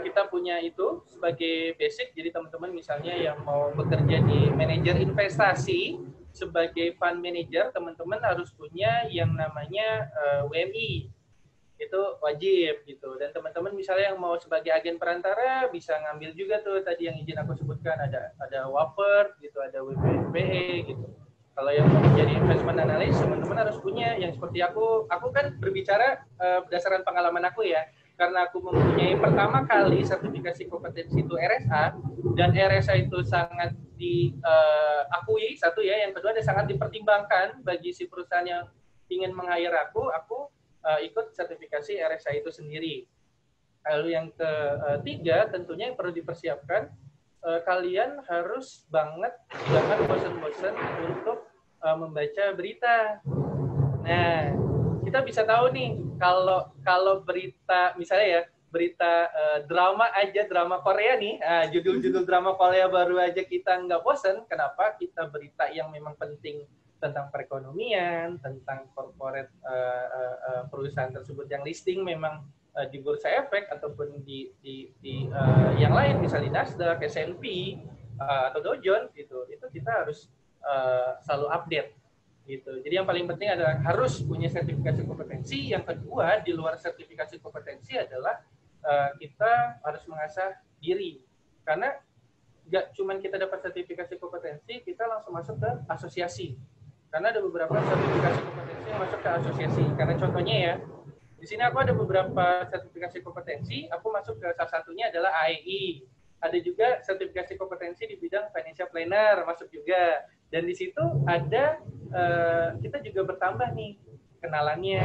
kita punya itu sebagai basic. Jadi teman-teman misalnya yang mau bekerja di manajer investasi sebagai fund manager, teman-teman harus punya yang namanya WMI. Itu wajib gitu. Dan teman-teman misalnya yang mau sebagai agen perantara bisa ngambil juga tuh tadi yang izin aku sebutkan, ada WAPER gitu, ada WPPE gitu. Kalau yang mau menjadi investment analyst, teman-teman harus punya yang seperti aku kan berbicara berdasarkan pengalaman aku ya, karena aku mempunyai pertama kali sertifikasi kompetensi itu RSA, dan RSA itu sangat diakui, satu ya, yang kedua ada sangat dipertimbangkan bagi si perusahaan yang ingin meng-hire aku ikut sertifikasi RSA itu sendiri. Lalu yang ketiga tentunya yang perlu dipersiapkan, kalian harus banget, jangan bosan-bosan untuk membaca berita. Nah, kita bisa tahu nih kalau berita misalnya ya, berita drama Korea nih, judul-judul drama Korea baru aja kita nggak bosan. Kenapa? Kita berita yang memang penting tentang perekonomian, tentang corporate perusahaan tersebut yang listing memang di bursa efek ataupun di yang lain, misalnya di Nasdaq, S&P atau Dow Jones gitu, itu kita harus selalu update gitu. Jadi yang paling penting adalah harus punya sertifikasi kompetensi. Yang kedua, di luar sertifikasi kompetensi adalah kita harus mengasah diri, karena nggak cuma kita dapat sertifikasi kompetensi kita langsung masuk ke asosiasi, karena ada beberapa sertifikasi kompetensi yang masuk ke asosiasi. Karena contohnya ya, di sini aku ada beberapa sertifikasi kompetensi, aku masuk ke salah satunya adalah AEI. Ada juga sertifikasi kompetensi di bidang financial planner, masuk juga. Dan di situ ada, kita juga bertambah nih kenalannya,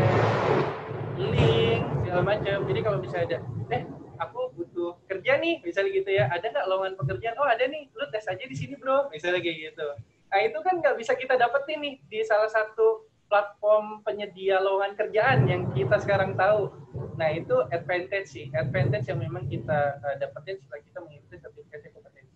link, segala macam. Jadi kalau misalnya ada, aku butuh kerja nih, misalnya gitu ya, ada nggak lowongan pekerjaan? Oh ada nih, lu tes aja di sini bro, misalnya kayak gitu. Nah itu kan nggak bisa kita dapetin nih di salah satu platform penyedia lowongan kerjaan yang kita sekarang tahu. Nah itu advantage yang memang kita dapetin setelah kita mengikuti sertifikasi kompetensi.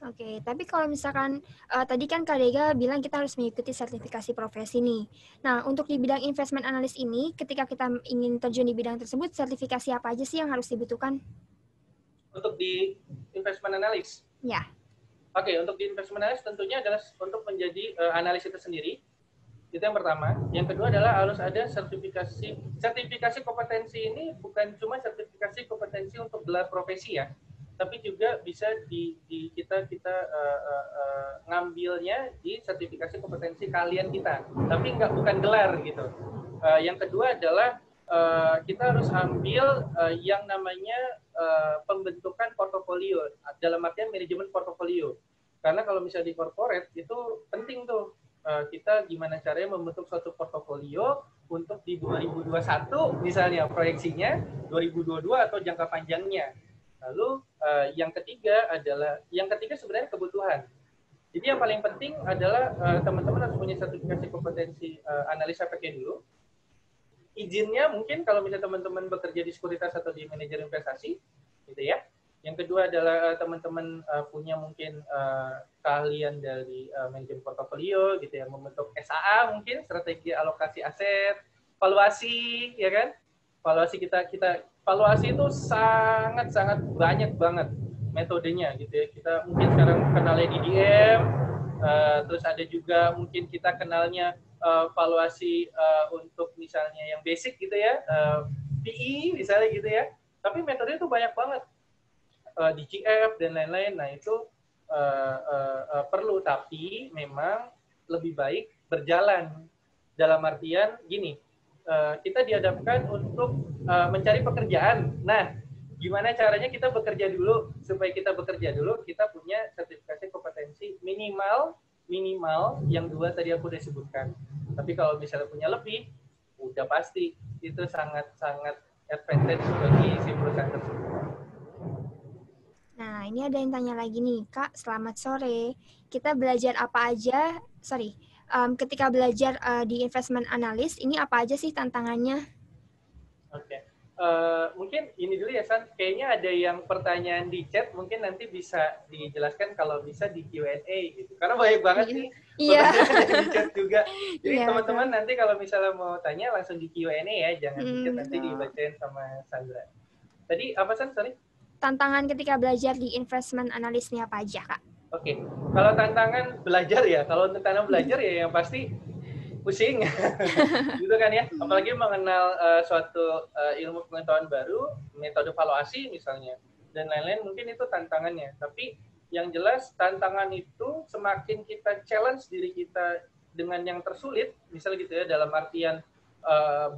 Oke, tapi kalau misalkan tadi kan Kak Dega bilang kita harus mengikuti sertifikasi profesi nih. Nah, untuk di bidang investment analyst ini, ketika kita ingin terjun di bidang tersebut, sertifikasi apa aja sih yang harus dibutuhkan? Untuk di investment analyst. Ya. Oke, untuk di investment analyst tentunya adalah untuk menjadi analis itu sendiri. Itu yang pertama. Yang kedua adalah harus ada sertifikasi. Sertifikasi kompetensi ini bukan cuma sertifikasi kompetensi untuk gelar profesi ya, tapi juga bisa kita ngambilnya di sertifikasi kompetensi kalian kita. Tapi bukan gelar gitu. Yang kedua adalah kita harus ambil yang namanya pembentukan portofolio, dalam artian manajemen portofolio. Karena kalau misalnya di corporate itu penting tuh kita gimana caranya membentuk suatu portofolio untuk di 2021 misalnya proyeksinya, 2022 atau jangka panjangnya. Lalu yang ketiga sebenarnya kebutuhan. Jadi yang paling penting adalah teman-teman harus punya sertifikasi kompetensi analisa pakai dulu. Izinnya mungkin kalau misalnya teman-teman bekerja di sekuritas atau di manajer investasi, gitu ya. Yang kedua adalah teman-teman punya mungkin keahlian dari manajemen portofolio, gitu ya, membentuk SAA mungkin strategi alokasi aset, valuasi, ya kan? Valuasi itu sangat banyak banget metodenya, gitu ya. Kita mungkin sekarang kenalnya DDM, terus ada juga mungkin kita kenalnya valuasi untuk misalnya yang basic gitu ya, PE misalnya gitu ya. Tapi metode itu banyak banget, DCF dan lain-lain. Nah itu perlu, tapi memang lebih baik berjalan. Dalam artian gini, kita dihadapkan untuk mencari pekerjaan. Nah, gimana caranya kita bekerja dulu? Supaya kita bekerja dulu, kita punya sertifikasi kompetensi minimal yang 2 tadi aku udah sebutkan. Tapi kalau misalnya punya lebih, udah pasti itu sangat advantage bagi si perusahaan tersebut. Nah, ini ada yang tanya lagi nih, Kak, selamat sore. Kita belajar apa aja, ketika belajar di investment analyst, ini apa aja sih tantangannya? Oke. Mungkin ini dulu ya, San. Kayaknya ada yang pertanyaan di chat, mungkin nanti bisa dijelaskan kalau bisa di Q&A gitu. Karena banyak banget nih pertanyaan di chat juga. Jadi teman-teman nanti kalau misalnya mau tanya langsung di Q&A ya, jangan di chat, nanti dibacain sama Sandra. Tadi apa, San? Sorry? Tantangan ketika belajar di investment analyst ini apa aja, Kak? Oke. Kalau tantangan belajar ya, yang pasti pusing gitu kan ya, apalagi mengenal suatu ilmu pengetahuan baru, metode valuasi misalnya dan lain-lain, mungkin itu tantangannya. Tapi yang jelas tantangan itu semakin kita challenge diri kita dengan yang tersulit, misalnya gitu ya, dalam artian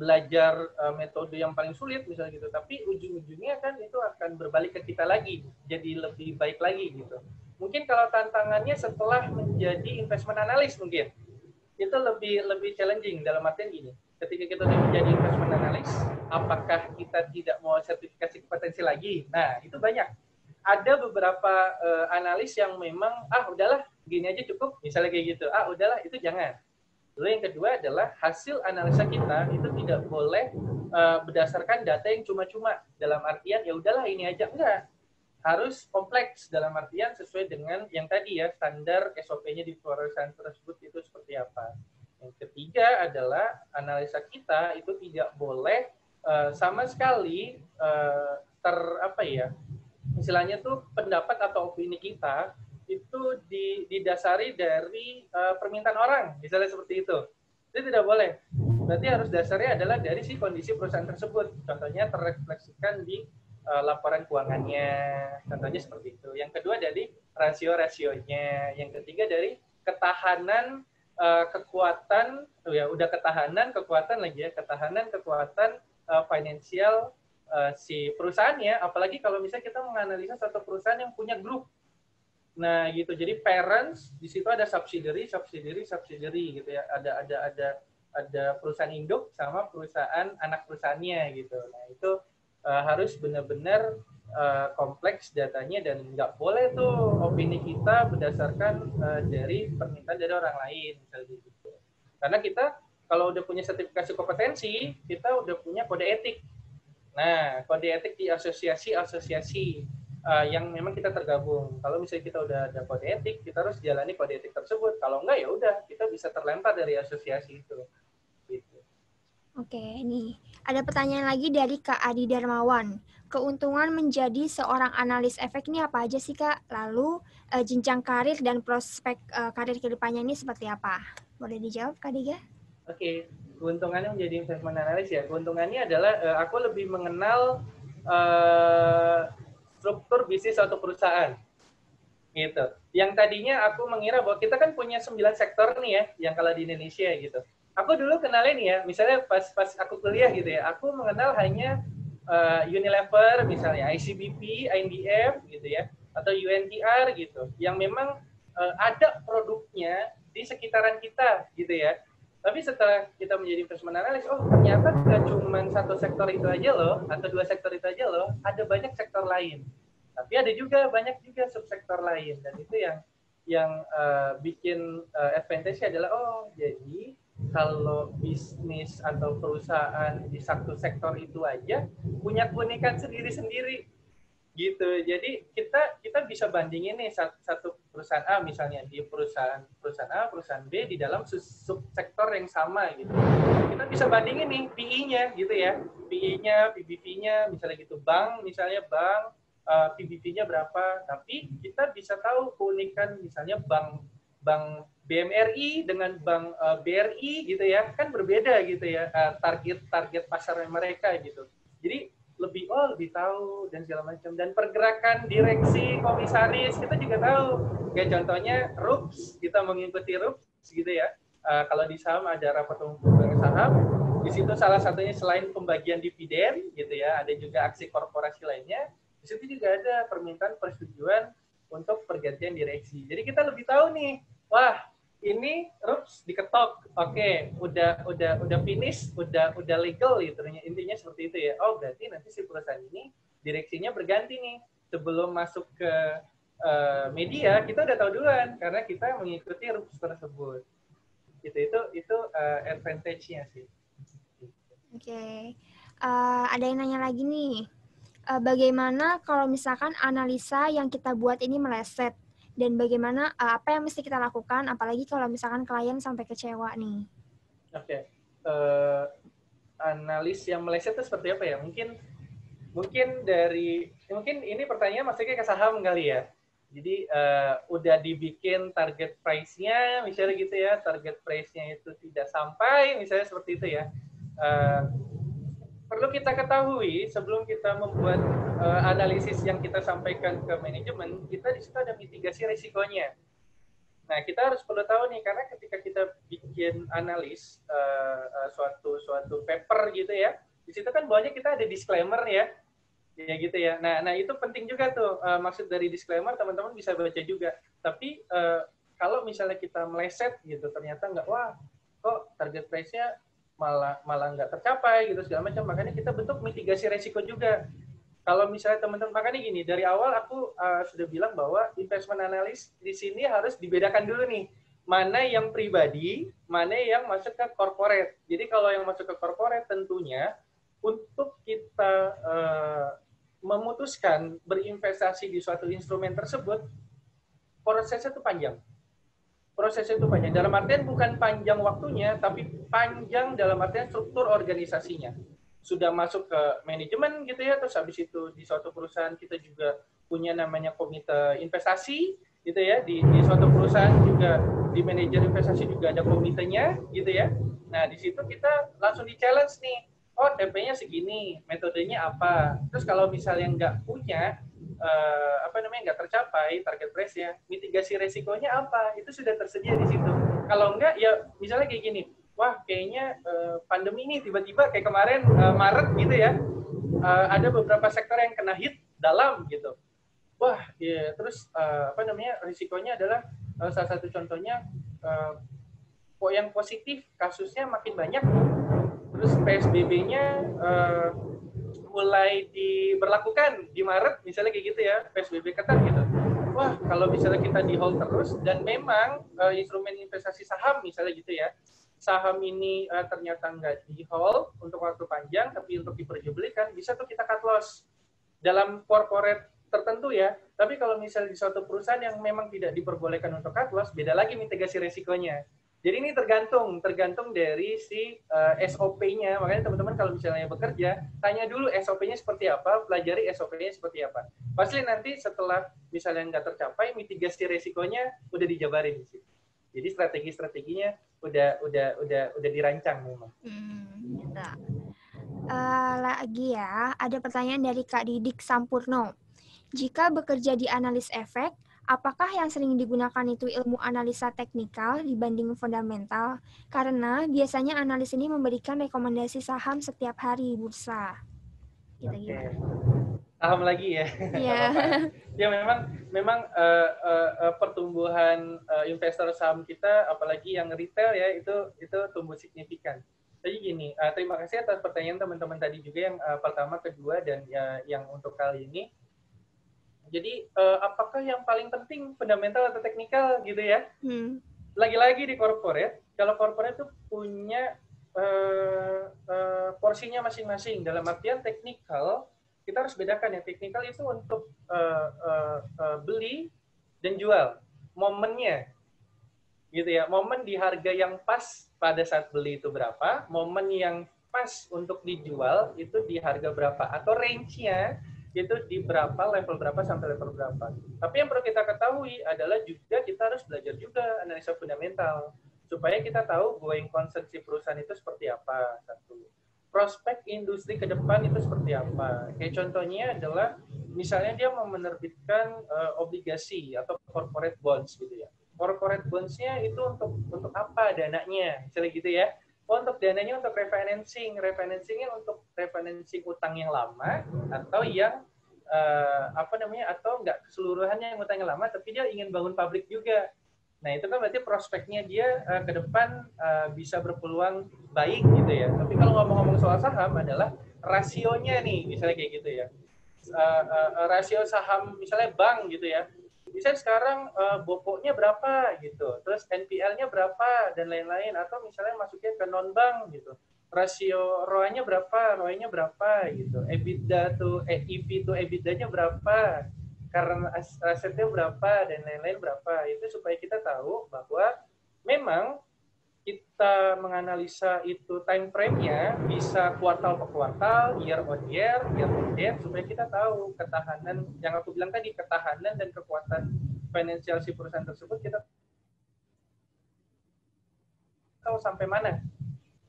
belajar metode yang paling sulit misalnya gitu, tapi ujung-ujungnya kan itu akan berbalik ke kita lagi, jadi lebih baik lagi gitu. Mungkin kalau tantangannya setelah menjadi investment analyst mungkin itu lebih challenging, dalam artian gini, ketika kita sudah menjadi investment analyst, apakah kita tidak mau sertifikasi kompetensi lagi? Nah, itu banyak. Ada beberapa analis yang memang, udahlah, gini aja cukup, misalnya kayak gitu. Udahlah, itu jangan. Lalu yang kedua adalah hasil analisa kita itu tidak boleh berdasarkan data yang cuma-cuma, dalam artian ya udahlah ini aja, enggak. Harus kompleks, dalam artian sesuai dengan yang tadi ya, standar SOP-nya di perusahaan tersebut itu seperti apa. Yang ketiga adalah analisa kita itu tidak boleh sama sekali istilahnya tuh pendapat atau opini kita itu didasari dari permintaan orang, misalnya seperti itu. Itu tidak boleh. Berarti harus dasarnya adalah dari si kondisi perusahaan tersebut. Contohnya terrefleksikan di laporan keuangannya, contohnya seperti itu. Yang kedua dari rasio-rasionya. Yang ketiga dari ketahanan kekuatan, kekuatan finansial si perusahaannya. Apalagi kalau misalnya kita menganalisa satu perusahaan yang punya grup. Nah, gitu. Jadi parents di situ ada subsidiary gitu ya. Ada perusahaan induk sama perusahaan anak perusahaannya gitu. Nah, itu harus benar-benar kompleks datanya dan nggak boleh tuh opini kita berdasarkan dari permintaan dari orang lain misalnya gitu. Karena kita kalau udah punya sertifikasi kompetensi, kita udah punya kode etik. Nah, kode etik di asosiasi yang memang kita tergabung. Kalau misalnya kita udah ada kode etik, kita harus jalani kode etik tersebut. Kalau enggak ya udah kita bisa terlempar dari asosiasi itu. Gitu. Oke, nih ada pertanyaan lagi dari Kak Adi Darmawan. Keuntungan menjadi seorang analis efek ini apa aja sih Kak? Lalu jenjang karir dan prospek karir kedepannya ini seperti apa? Boleh dijawab Kak Diga? Oke, keuntungannya menjadi investment analyst ya. Keuntungannya adalah aku lebih mengenal struktur bisnis suatu perusahaan gitu. Yang tadinya aku mengira bahwa kita kan punya 9 sektor nih ya, yang kalau di Indonesia gitu. Aku dulu kenalin ya, misalnya pas aku kuliah gitu ya, aku mengenal hanya Unilever misalnya, ICBP, INDF gitu ya, atau UNTR gitu, yang memang ada produknya di sekitaran kita gitu ya. Tapi setelah kita menjadi investment analyst, oh ternyata nggak cuma satu sektor itu aja loh, atau dua sektor itu aja loh, ada banyak sektor lain. Tapi ada juga banyak juga subsektor lain, dan itu yang bikin advantage adalah oh jadi kalau bisnis atau perusahaan di satu sektor itu aja punya keunikan sendiri-sendiri gitu. Jadi kita bisa bandingin nih satu perusahaan A misalnya di perusahaan A, perusahaan B di dalam subsektor yang sama gitu. Kita bisa bandingin nih PI-nya gitu ya. PI-nya, PBV-nya misalnya gitu, misalnya bank PBV-nya berapa, tapi kita bisa tahu keunikan misalnya bank BMRI dengan bank BRI gitu ya, kan berbeda gitu ya target pasar mereka gitu. Jadi lebih tahu dan segala macam, dan pergerakan direksi komisaris kita juga tahu, kayak contohnya RUPS, kita mengikuti RUPS gitu ya. Kalau di saham ada rapat umum pemegang saham, di situ salah satunya selain pembagian dividen gitu ya, ada juga aksi korporasi lainnya, di situ juga ada permintaan persetujuan untuk pergantian direksi. Jadi kita lebih tahu nih, wah ini RUPS diketok, oke, udah finish, udah legal gitu, intinya seperti itu ya. Oh berarti nanti si perusahaan ini direksinya berganti nih, sebelum masuk ke media kita udah tahu duluan karena kita mengikuti RUPS tersebut. Itu advantage-nya sih. Oke, ada yang nanya lagi nih. Bagaimana kalau misalkan analisa yang kita buat ini meleset? Dan bagaimana apa yang mesti kita lakukan, apalagi kalau misalkan klien sampai kecewa nih? Oke, analis yang meleset itu seperti apa ya? Mungkin ini pertanyaan masuknya ke saham kali ya. Jadi udah dibikin target price-nya, misalnya gitu ya, target price-nya itu tidak sampai, misalnya seperti itu ya. Perlu kita ketahui sebelum kita membuat analisis yang kita sampaikan ke manajemen, kita di situ ada mitigasi risikonya. Nah, kita harus perlu tahu nih, karena ketika kita bikin analis suatu paper gitu ya, di situ kan bawahnya kita ada disclaimer ya gitu ya. Nah itu penting juga tuh, maksud dari disclaimer teman-teman bisa baca juga. Tapi kalau misalnya kita meleset gitu, ternyata nggak, wah kok target price-nya malah nggak tercapai gitu segala macam, makanya kita bentuk mitigasi resiko juga. Kalau misalnya teman-teman, makanya gini, dari awal aku sudah bilang bahwa investment analyst di sini harus dibedakan dulu nih, mana yang pribadi, mana yang masuk ke corporate. Jadi kalau yang masuk ke corporate tentunya untuk kita memutuskan berinvestasi di suatu instrumen tersebut, prosesnya itu panjang. Prosesnya itu panjang. Dalam artian bukan panjang waktunya, tapi panjang dalam artian struktur organisasinya. Sudah masuk ke manajemen gitu ya, terus habis itu di suatu perusahaan kita juga punya namanya komite investasi gitu ya, di suatu perusahaan juga di manajer investasi juga ada komitenya gitu ya. Nah di situ kita langsung di challenge nih, oh TP-nya segini, metodenya apa. Terus kalau misalnya nggak punya nggak tercapai target price-nya, mitigasi resikonya apa? Itu sudah tersedia di situ. Kalau enggak ya misalnya kayak gini, wah kayaknya pandemi ini tiba-tiba kayak kemarin Maret gitu ya, ada beberapa sektor yang kena hit dalam gitu. Wah, ya, terus risikonya adalah salah satu contohnya yang positif kasusnya makin banyak, terus PSBB-nya mulai diberlakukan di Maret misalnya kayak gitu ya, PSBB ketat gitu. Wah, kalau misalnya kita di hold terus dan memang instrumen investasi saham misalnya gitu ya, saham ini ternyata nggak di hold untuk waktu panjang, tapi untuk diperjualbelikan, bisa tuh kita cut loss dalam corporate tertentu ya. Tapi kalau misalnya di suatu perusahaan yang memang tidak diperbolehkan untuk cut loss, beda lagi mitigasi resikonya. Jadi ini tergantung dari si SOP-nya. Makanya teman-teman kalau misalnya bekerja, tanya dulu SOP-nya seperti apa, pelajari SOP-nya seperti apa. Pasti nanti setelah misalnya nggak tercapai, mitigasi resikonya udah dijabarin di situ. Jadi strategi-strateginya udah dirancang memang. Gitu. Lagi ya, ada pertanyaan dari Kak Didik Sampurno. Jika bekerja di analis efek, apakah yang sering digunakan itu ilmu analisa teknikal dibanding fundamental? Karena biasanya analis ini memberikan rekomendasi saham setiap hari bursa. Gitu gimana? Saham lagi ya, nggak apa-apa. Ya memang pertumbuhan investor saham kita, apalagi yang retail ya, itu tumbuh signifikan. Jadi gini, terima kasih atas pertanyaan teman-teman tadi juga yang pertama, kedua, dan yang untuk kali ini. Jadi apakah yang paling penting fundamental atau teknikal gitu ya? Lagi-lagi di corporate, kalau corporate itu punya porsinya masing-masing. Dalam artian teknikal, kita harus bedakan ya. Teknikal itu untuk beli dan jual, momennya, gitu ya. Momen di harga yang pas pada saat beli itu berapa, momen yang pas untuk dijual itu di harga berapa, atau range-nya itu di berapa, level berapa sampai level berapa. Tapi yang perlu kita ketahui adalah juga kita harus belajar juga analisa fundamental supaya kita tahu going concern si perusahaan itu seperti apa. Satu, prospek industri ke depan itu seperti apa. Kayak contohnya adalah misalnya dia mau menerbitkan obligasi atau corporate bonds gitu ya. Corporate bonds-nya itu untuk apa dananya, misalnya gitu ya. Untuk dananya untuk refinancingnya untuk refinancing utang yang lama atau yang atau enggak keseluruhannya yang utang yang lama, tapi dia ingin bangun pabrik juga. Nah itu kan berarti prospeknya dia ke depan bisa berpeluang baik gitu ya. Tapi kalau ngomong-ngomong soal saham adalah rasionya nih, misalnya kayak gitu ya. Rasio saham misalnya bank gitu ya. Misalnya sekarang bokoknya berapa gitu, terus NPL-nya berapa dan lain-lain, atau misalnya masuknya ke non bank gitu, rasio ROA-nya berapa, ROE-nya berapa gitu, EBITDA tuh EV tuh EBITDA-nya berapa, karena asetnya berapa dan lain-lain berapa. Itu supaya kita tahu bahwa memang kita menganalisa itu time frame-nya bisa kuartal per kuartal, year on year supaya kita tahu ketahanan yang aku bilang tadi, ketahanan dan kekuatan finansial si perusahaan tersebut, kita tahu sampai mana,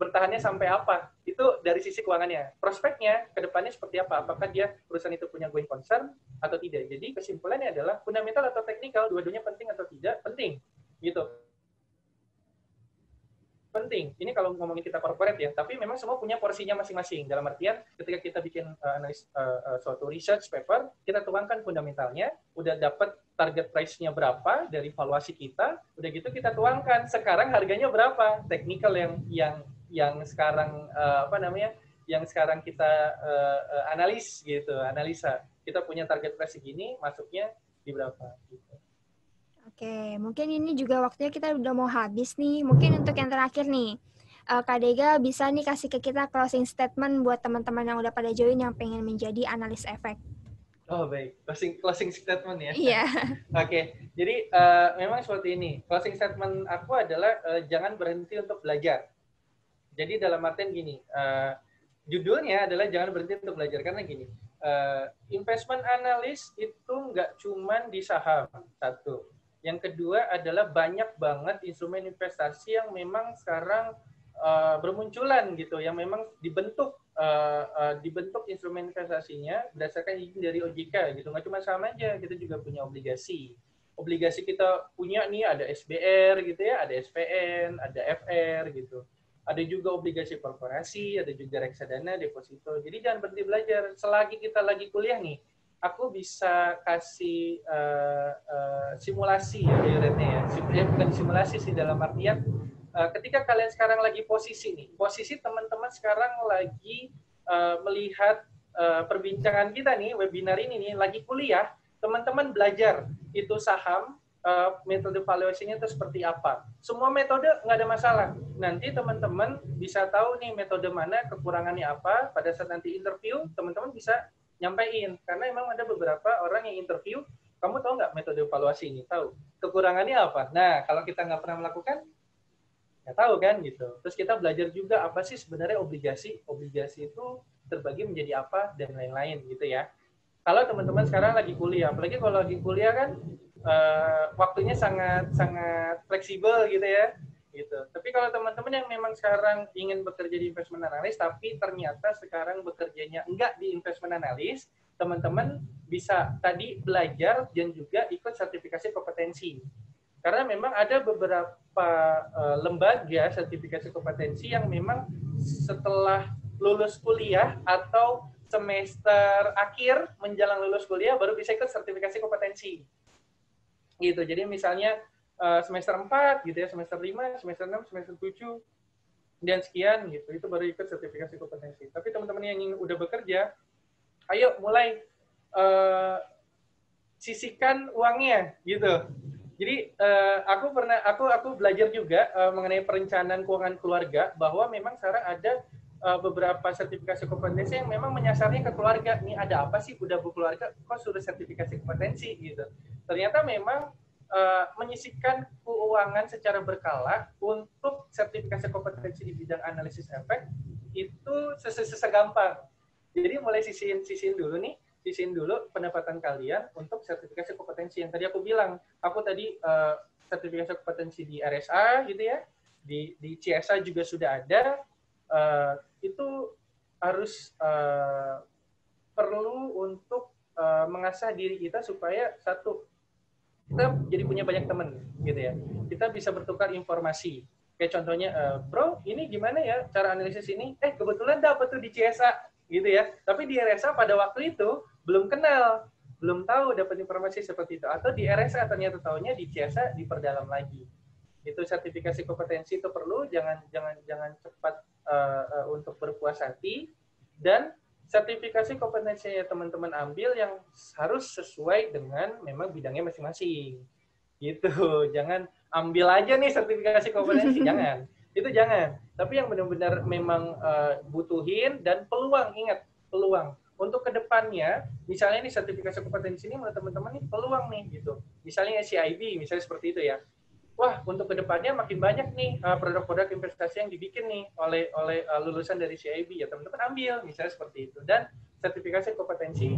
bertahannya sampai apa. Itu dari sisi keuangannya. Prospeknya ke depannya seperti apa? Apakah dia perusahaan itu punya going concern atau tidak? Jadi kesimpulannya adalah fundamental atau teknikal, dua-duanya penting atau tidak? Penting. Gitu. Penting. Ini kalau ngomongin kita corporate ya, tapi memang semua punya porsinya masing-masing. Dalam artian ketika kita bikin analis suatu research paper, kita tuangkan fundamentalnya, udah dapat target price-nya berapa dari valuasi kita, udah gitu kita tuangkan sekarang harganya berapa, technical yang sekarang yang sekarang kita analisa. Kita punya target price segini, masuknya di berapa gitu. Oke, mungkin ini juga waktunya kita udah mau habis nih. Mungkin untuk yang terakhir nih, Kak Dega bisa nih kasih ke kita closing statement buat teman-teman yang udah pada join yang pengen menjadi analis efek. Oh baik, closing statement ya. Iya. Oke, jadi memang seperti ini. Closing statement aku adalah jangan berhenti untuk belajar. Jadi dalam artian gini, judulnya adalah jangan berhenti untuk belajar, karena gini, investment analyst itu nggak cuman di saham, satu. Yang kedua adalah banyak banget instrumen investasi yang memang sekarang bermunculan gitu, yang memang dibentuk instrumen investasinya berdasarkan izin dari OJK gitu. Nggak cuma saham aja, kita juga punya obligasi. Obligasi kita punya nih ada SBR gitu ya, ada SPN, ada FR gitu. Ada juga obligasi korporasi, ada juga reksadana, deposito. Jadi jangan berhenti belajar. Selagi kita lagi kuliah nih, aku bisa kasih simulasi ya, iurannya ya. Bukan simulasi sih, dalam artian ketika kalian sekarang lagi posisi teman-teman sekarang lagi melihat perbincangan kita nih, webinar ini nih, lagi kuliah, teman-teman belajar itu saham, metode valuasinya itu seperti apa. Semua metode nggak ada masalah. Nanti teman-teman bisa tahu nih metode mana, kekurangannya apa. Pada saat nanti interview, teman-teman bisa nyampaikan. Karena emang ada beberapa orang yang interview, kamu tahu nggak metode valuasi ini? Tahu. Kekurangannya apa? Nah, kalau kita nggak pernah melakukan, Nggak tahu kan gitu. Terus kita belajar juga apa sih sebenarnya obligasi. Obligasi itu terbagi menjadi apa dan lain-lain gitu ya. Kalau teman-teman sekarang lagi kuliah, apalagi kalau lagi kuliah kan waktunya sangat sangat fleksibel gitu ya. Gitu. Tapi kalau teman-teman yang memang sekarang ingin bekerja di investment analyst tapi ternyata sekarang bekerjanya enggak di investment analyst, teman-teman bisa tadi belajar dan juga ikut sertifikasi kompetensi. Karena memang ada beberapa lembaga sertifikasi kompetensi yang memang setelah lulus kuliah atau semester akhir menjelang lulus kuliah baru bisa ikut sertifikasi kompetensi. Gitu. Jadi misalnya semester 4 gitu ya, semester 5, semester 6, semester 7 dan sekian gitu. Itu baru ikut sertifikasi kompetensi. Tapi teman-teman yang ingin udah bekerja, ayo mulai sisihkan uangnya gitu. Jadi aku belajar juga mengenai perencanaan keuangan keluarga bahwa memang sekarang ada beberapa sertifikasi kompetensi yang memang menyasarnya ke keluarga. Ini ada apa sih udah berkeluarga kok sudah sertifikasi kompetensi gitu. Ternyata memang menyisihkan keuangan secara berkala untuk sertifikasi kompetensi di bidang analisis efek itu segampang. Jadi mulai sisihin dulu pendapatan kalian untuk sertifikasi kompetensi yang tadi aku bilang. Aku tadi sertifikasi kompetensi di RSA gitu ya, di CSA juga sudah ada. Itu harus perlu untuk mengasah diri kita supaya satu, kita jadi punya banyak teman gitu ya. Kita bisa bertukar informasi. Kayak contohnya, bro, ini gimana ya cara analisis ini? Kebetulan dapat tuh di CSA gitu ya. Tapi di RSA pada waktu itu belum kenal, belum tahu dapat informasi seperti itu. Atau di RSA ternyata tahunya di CSA diperdalam lagi. Itu sertifikasi kompetensi itu perlu, jangan cepat untuk berpuas hati, dan sertifikasi kompetensi yang teman-teman ambil yang harus sesuai dengan memang bidangnya masing-masing. Gitu. Jangan ambil aja nih sertifikasi kompetensi, jangan. Itu jangan. Tapi yang benar-benar memang butuhin dan peluang, ingat, peluang. Untuk kedepannya, misalnya nih sertifikasi kompetensi ini menurut teman-teman nih peluang nih gitu. Misalnya CIB, misalnya seperti itu ya. Wah, untuk kedepannya makin banyak nih produk-produk investasi yang dibikin nih oleh lulusan dari CIB, ya teman-teman ambil misalnya seperti itu, dan sertifikasi kompetensi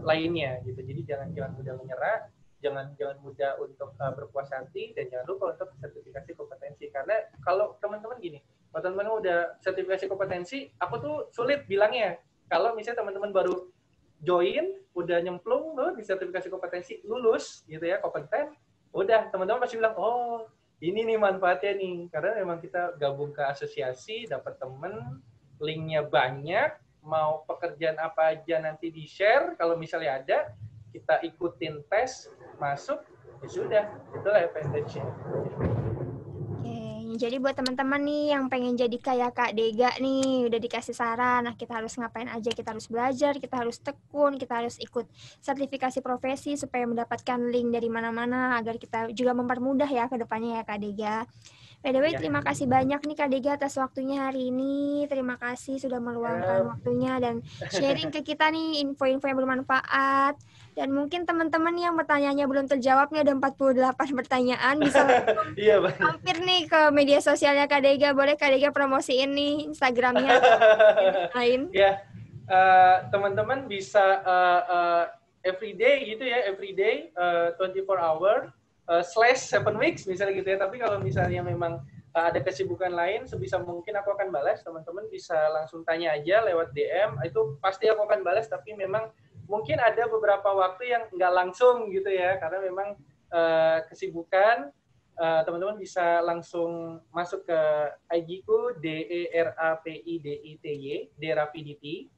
lainnya gitu. Jadi jangan mudah menyerah, jangan mudah untuk berpuas hati, dan jangan lupa untuk sertifikasi kompetensi. Karena kalau teman-teman gini, kalau teman-teman udah sertifikasi kompetensi, aku tuh sulit bilangnya. Kalau misalnya teman-teman baru join, udah nyemplung loh di sertifikasi kompetensi, lulus gitu ya, kompeten, udah teman-teman pasti bilang, oh ini nih manfaatnya nih, karena memang kita gabung ke asosiasi, dapat temen, linknya banyak, mau pekerjaan apa aja nanti di share, kalau misalnya ada kita ikutin tes masuk, ya sudah, itulah advantage-nya. Oke, jadi buat teman-teman nih yang pengen jadi kayak Kak Dega nih, udah dikasih saran, nah kita harus ngapain aja, kita harus belajar, kita harus tekun, kita harus ikut sertifikasi profesi supaya mendapatkan link dari mana-mana agar kita juga mempermudah ya ke depannya ya Kak Dega. By the way, terima kasih banyak nih Kak Dega atas waktunya hari ini. Terima kasih sudah meluangkan waktunya dan sharing ke kita nih info-info yang bermanfaat. Dan mungkin teman-teman yang pertanyaannya belum terjawab nih, ada 48 pertanyaan, bisa hampir nih ke media sosialnya Kak Dega. Boleh Kak Dega promosiin nih Instagramnya lain? Ya, teman-teman bisa everyday gitu ya, everyday 24 hour /7 weeks misalnya gitu ya. Tapi kalau misalnya memang ada kesibukan lain, sebisa mungkin aku akan balas. Teman-teman bisa langsung tanya aja lewat DM, itu pasti aku akan balas. Tapi memang mungkin ada beberapa waktu yang nggak langsung gitu ya, karena memang kesibukan. Teman-teman bisa langsung masuk ke IG-ku DERAPIDITY, DERAPIDITY,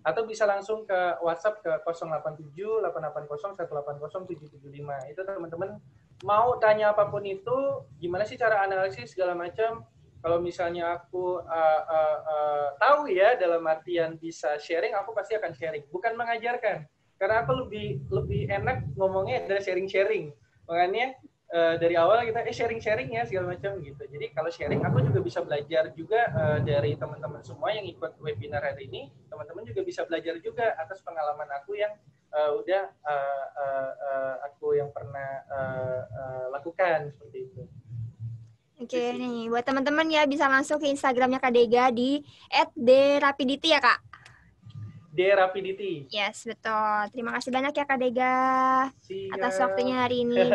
atau bisa langsung ke WhatsApp ke 087-880-180-775. Itu teman-teman mau tanya apapun itu, gimana sih cara analisis segala macam. Kalau misalnya aku tahu ya, dalam artian bisa sharing, aku pasti akan sharing. Bukan mengajarkan, karena aku lebih enak ngomongnya adalah sharing-sharing. Makanya dari awal kita sharing-sharing ya segala macam gitu. Jadi kalau sharing, aku juga bisa belajar juga dari teman-teman semua yang ikut webinar hari ini. Teman-teman juga bisa belajar juga atas pengalaman aku yang aku yang pernah lakukan seperti itu. Oke, nih buat teman-teman ya bisa langsung ke Instagramnya Kak Dega di @derapidity ya Kak. Derapidity. Yes, betul. Terima kasih banyak ya Kak Dega atas Siap. waktunya hari ini.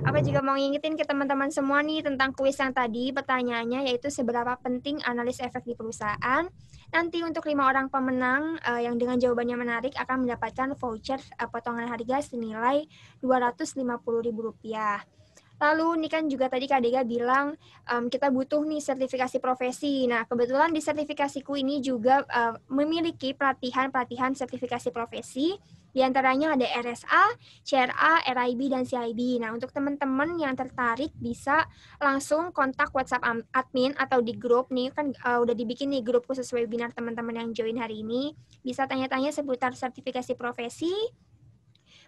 Aku juga mau ngingetin ke teman-teman semua nih tentang kuis yang tadi. Pertanyaannya yaitu seberapa penting analis efek di perusahaan. Nanti untuk 5 orang pemenang yang dengan jawabannya menarik akan mendapatkan voucher potongan harga senilai Rp250.000. Lalu ini kan juga tadi Kak Dega bilang kita butuh nih sertifikasi profesi. Nah, kebetulan di sertifikasiku ini juga memiliki pelatihan sertifikasi profesi. Di antaranya ada RSA, CRA, RIB, dan CIB. Nah, untuk teman-teman yang tertarik bisa langsung kontak WhatsApp admin atau di grup. Nih kan udah dibikin nih grup khusus webinar teman-teman yang join hari ini. Bisa tanya-tanya seputar sertifikasi profesi.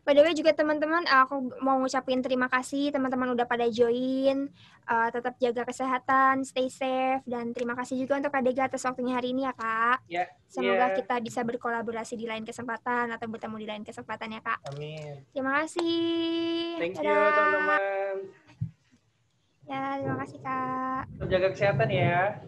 By the way juga teman-teman, aku mau ngucapin terima kasih teman-teman udah pada join. Tetap jaga kesehatan, stay safe, dan terima kasih juga untuk Kak Dega atas waktunya hari ini ya Kak. Ya, Semoga ya. kita bisa berkolaborasi di lain kesempatan atau bertemu di lain kesempatan ya Kak. Amin. Terima kasih. Thank you Dadah. teman-teman. Ya, terima kasih Kak. Tetap jaga kesehatan ya.